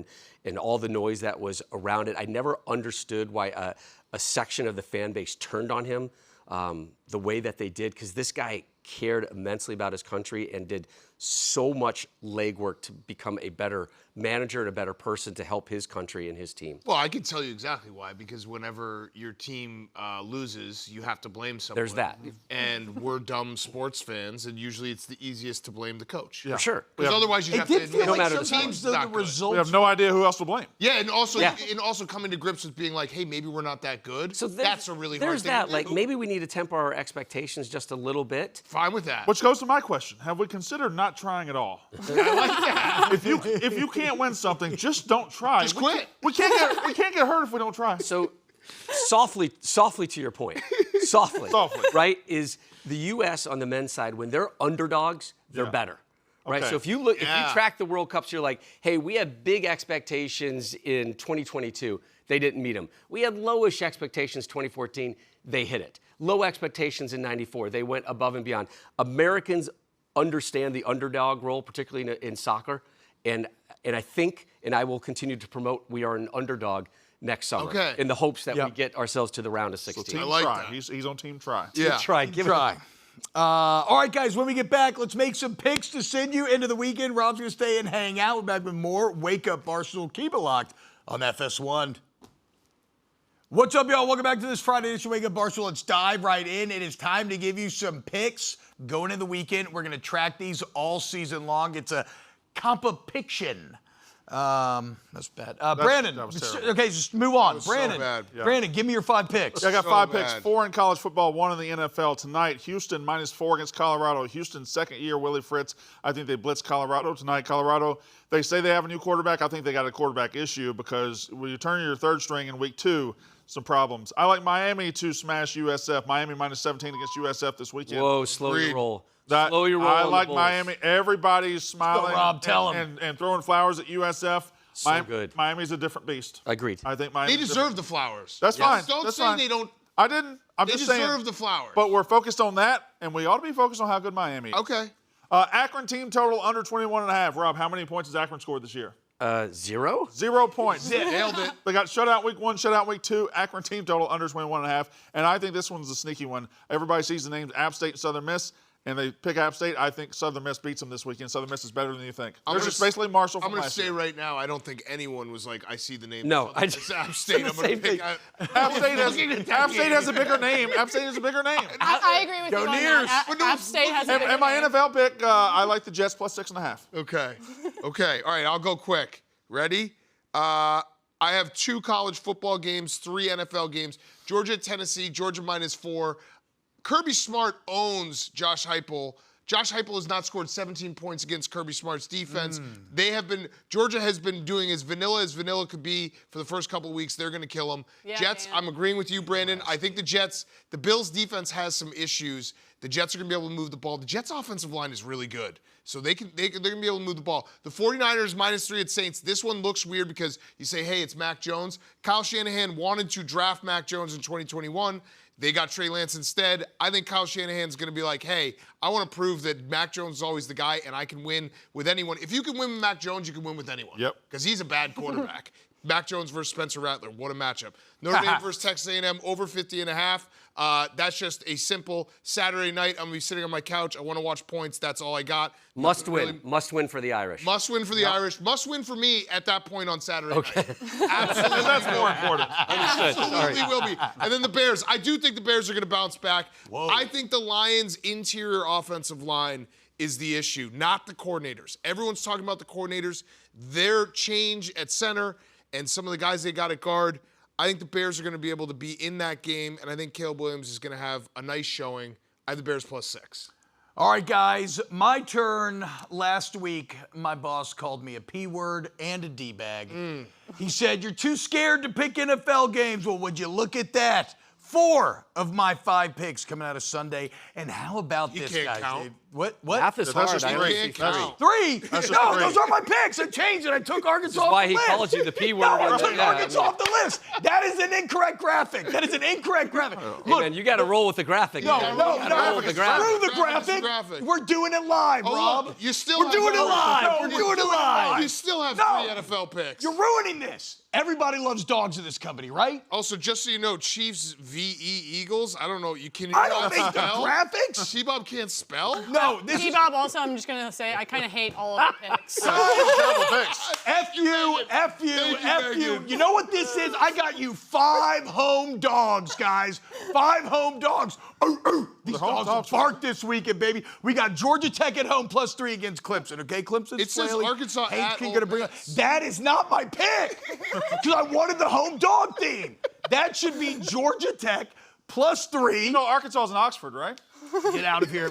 and all the noise that was around it. I never understood why a section of the fan base turned on him the way that they did, because this guy cared immensely about his country and did so much legwork to become a better manager and a better person to help his country and his team. Well, I can tell you exactly why. Because whenever your team loses, you have to blame someone. There's that. And we're dumb sports fans, and usually it's the easiest to blame the coach. For sure. Because otherwise you It have did to feel admit like the sometimes team's the not good. results. We have no idea who else to blame. Yeah, and also coming to grips with being like, hey, maybe we're not that good. So that's a really hard there's thing that. to Like do. maybe we need to temper our expectations just a little bit. Fine with that. Which goes to my question: have we considered not trying at all? I like that. If you can't win something, just don't try. Just quit. We can't get hurt if we don't try. So softly to your point, softly, right, is the U.S. on the men's side, when they're underdogs, they're better. Right, Okay. so if you track the World Cups, you're like, hey, we have big expectations in 2022. They didn't meet them. We had lowish expectations 2014. They hit it. Low expectations in '94. They went above and beyond. Americans understand the underdog role, particularly in soccer, and I think, and I will continue to promote, we are an underdog next summer in the hopes that we get ourselves to the round of 16. So team I like try. that. He's on team try. Yeah. Try, give it. Try. All right, guys, when we get back, let's make some picks to send you into the weekend. Rob's going to stay and hang out. We're back with more Wake Up Barstool. Keep it locked on FS1. What's up, y'all? Welcome back to this Friday edition of Wake Up Barstool. Let's dive right in. It is time to give you some picks going into the weekend. We're going to track these all season long. It's a compa-piction. That's bad. Brandon, that was terrible. okay, just move on. was so Brandon, bad. Yeah. Brandon, give me your 5 picks. I got So 5 picks, bad. 4 in college football, 1 in the NFL tonight. Houston -4 against Colorado. Houston's second year, Willie Fritz. I think they blitz Colorado tonight. Colorado, they say they have a new quarterback. I think they got a quarterback issue because when you turn your third string in week 2, some problems. I like Miami to smash USF. Miami -17 against USF this weekend. Whoa, slow your roll. That- Slow your roll. I on the like Bulls. Miami. Everybody's smiling Rob, tell 'em. and throwing flowers at USF. So good. Miami's a different beast. Agreed. I think Miami. They deserve the flowers. That's fine. Don't That's say fine. they don't. I didn't. I'm They just deserve saying. the flowers. But we're focused on that, and we ought to be focused on how good Miami is. Okay. Akron team total under 21.5. Rob, how many points has Akron scored this year? 0? 0 points. Nailed it. They got shut out week 1, shut out week 2. Akron team total under 21.5. And I think this one's a sneaky one. Everybody sees the names App State and Southern Miss, and they pick App State. I think Southern Miss beats them this weekend. Southern Miss is better than you think. They're just basically Marshall I'm from going to last say year. right now, I don't think anyone was like, I see the name. No, I It's just App State. I'm going to pick. App State has a bigger name. App State has a bigger name. I agree with you on that. App State has a bigger And my name. NFL pick, I like the Jets +6.5. Okay. Okay. All right. I'll go quick. Ready? I have 2 college football games, 3 NFL games. Georgia, Tennessee, Georgia -4. Kirby Smart owns Josh Heupel. Josh Heupel has not scored 17 points against Kirby Smart's defense. Georgia has been doing as vanilla could be for the first couple of weeks. They're going to kill him. Yeah, Jets, man. I'm agreeing with you, Brandon. I think the Bills' defense has some issues. The Jets are going to be able to move the ball. The Jets' offensive line is really good. So they're going to be able to move the ball. The 49ers -3 at Saints. This one looks weird because you say, hey, it's Mac Jones. Kyle Shanahan wanted to draft Mac Jones in 2021. They got Trey Lance instead. I think Kyle Shanahan's going to be like, hey, I want to prove that Mac Jones is always the guy and I can win with anyone. If you can win with Mac Jones, you can win with anyone. Yep. Because he's a bad quarterback. Mac Jones versus Spencer Rattler. What a matchup. Notre Dame versus Texas A&M over 50.5. That's just a simple Saturday night. I'm going to be sitting on my couch. I want to watch points. That's all I got. Must win. Must win for the Irish. Must win for the Irish. Must win for me at that point on Saturday night. Absolutely. That's more important. Absolutely will be. And then the Bears. I do think the Bears are going to bounce back. I think the Lions' interior offensive line is the issue, not the coordinators. Everyone's talking about the coordinators, their change at center, and some of the guys they got at guard. I think the Bears are going to be able to be in that game, and I think Caleb Williams is going to have a nice showing. I have the Bears +6. All right, guys, my turn. Last week, my boss called me a P word and a D-bag. He said, you're too scared to pick NFL games. Well, would you look at that? 4 of my 5 picks coming out of Sunday. And how about this, can't guys? count. Dave? What? Math is That's hard. just I three. only see You can't 3. count. 3? That's No, just 3. those are my picks. I changed it. I took Arkansas That's why off he the list. called you the P word. No, I and took then- yeah, Arkansas off the list. That is an incorrect graphic. That is an incorrect graphic. Hey, man, you got to roll with the graphic. No, man. no, You gotta roll with the Screw graphic. the graphic. Graphic. We're doing it live, Oh, Rob. look, you still We're have doing it no- live. No, We're you're doing it doing it live. You still have No. 3 NFL picks. You're ruining this. Everybody loves dogs in this company, right? Also, just so you know, Chiefs VE Eagles. I don't know. I don't make the spell? graphics. T-Bob can't spell? No, No, this is T-Bob also, I'm just going to say, I kind of hate all of the picks. Terrible picks. F you, F you, F you. You know what this is? I got you 5 home dogs, guys. 5 home dogs. These home dogs will bark this weekend, baby. We got Georgia Tech at home +3 against Clemson. Okay, Clemson's It says flailing. Arkansas at Haynes Ole gonna bring Miss. That is not my pick because I wanted the home dog theme. That should be Georgia Tech +3. No, Arkansas is in Oxford, right? Get out of here.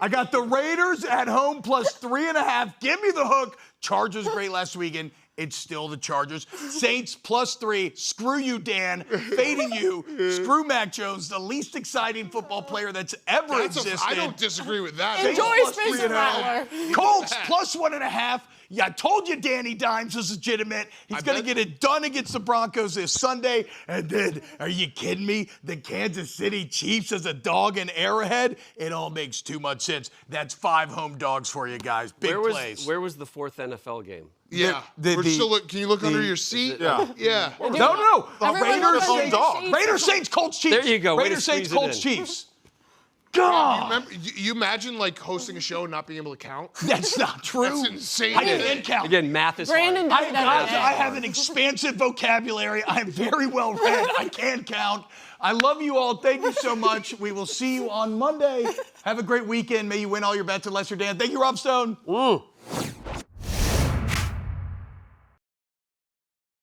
I got the Raiders at home +3.5. Give me the hook. Chargers great last weekend. It's still the Chargers. Saints +3. Screw you, Dan. Fading you. Screw Mac Jones, the least exciting football player that's ever existed. I don't disagree with that. Enjoy Saints Spencer +3.5. Rattler. Colts +1.5. Yeah, I told you Danny Dimes was legitimate. He's going to get it done against the Broncos this Sunday. And then, are you kidding me? The Kansas City Chiefs as a dog in Arrowhead? It all makes too much sense. That's 5 home dogs for you guys. Big plays. Where was the 4th NFL game? Yeah. We're still can you look under your seat? Yeah. Yeah. No. Everyone Raiders, loves Saints, the Chiefs. Raiders, Saints, Colts, Chiefs. There you go. Way to Raiders, Saints, squeeze it Colts, in. Chiefs. God. Remember, you imagine like hosting a show and not being able to count? That's not true. That's insane. I can't count. Again, math is Brandon hard. does it every day. I have an expansive vocabulary. I'm very well read. I can count. I love you all. Thank you so much. We will see you on Monday. Have a great weekend. May you win all your bets and Lester Dan. Thank you, Rob Stone.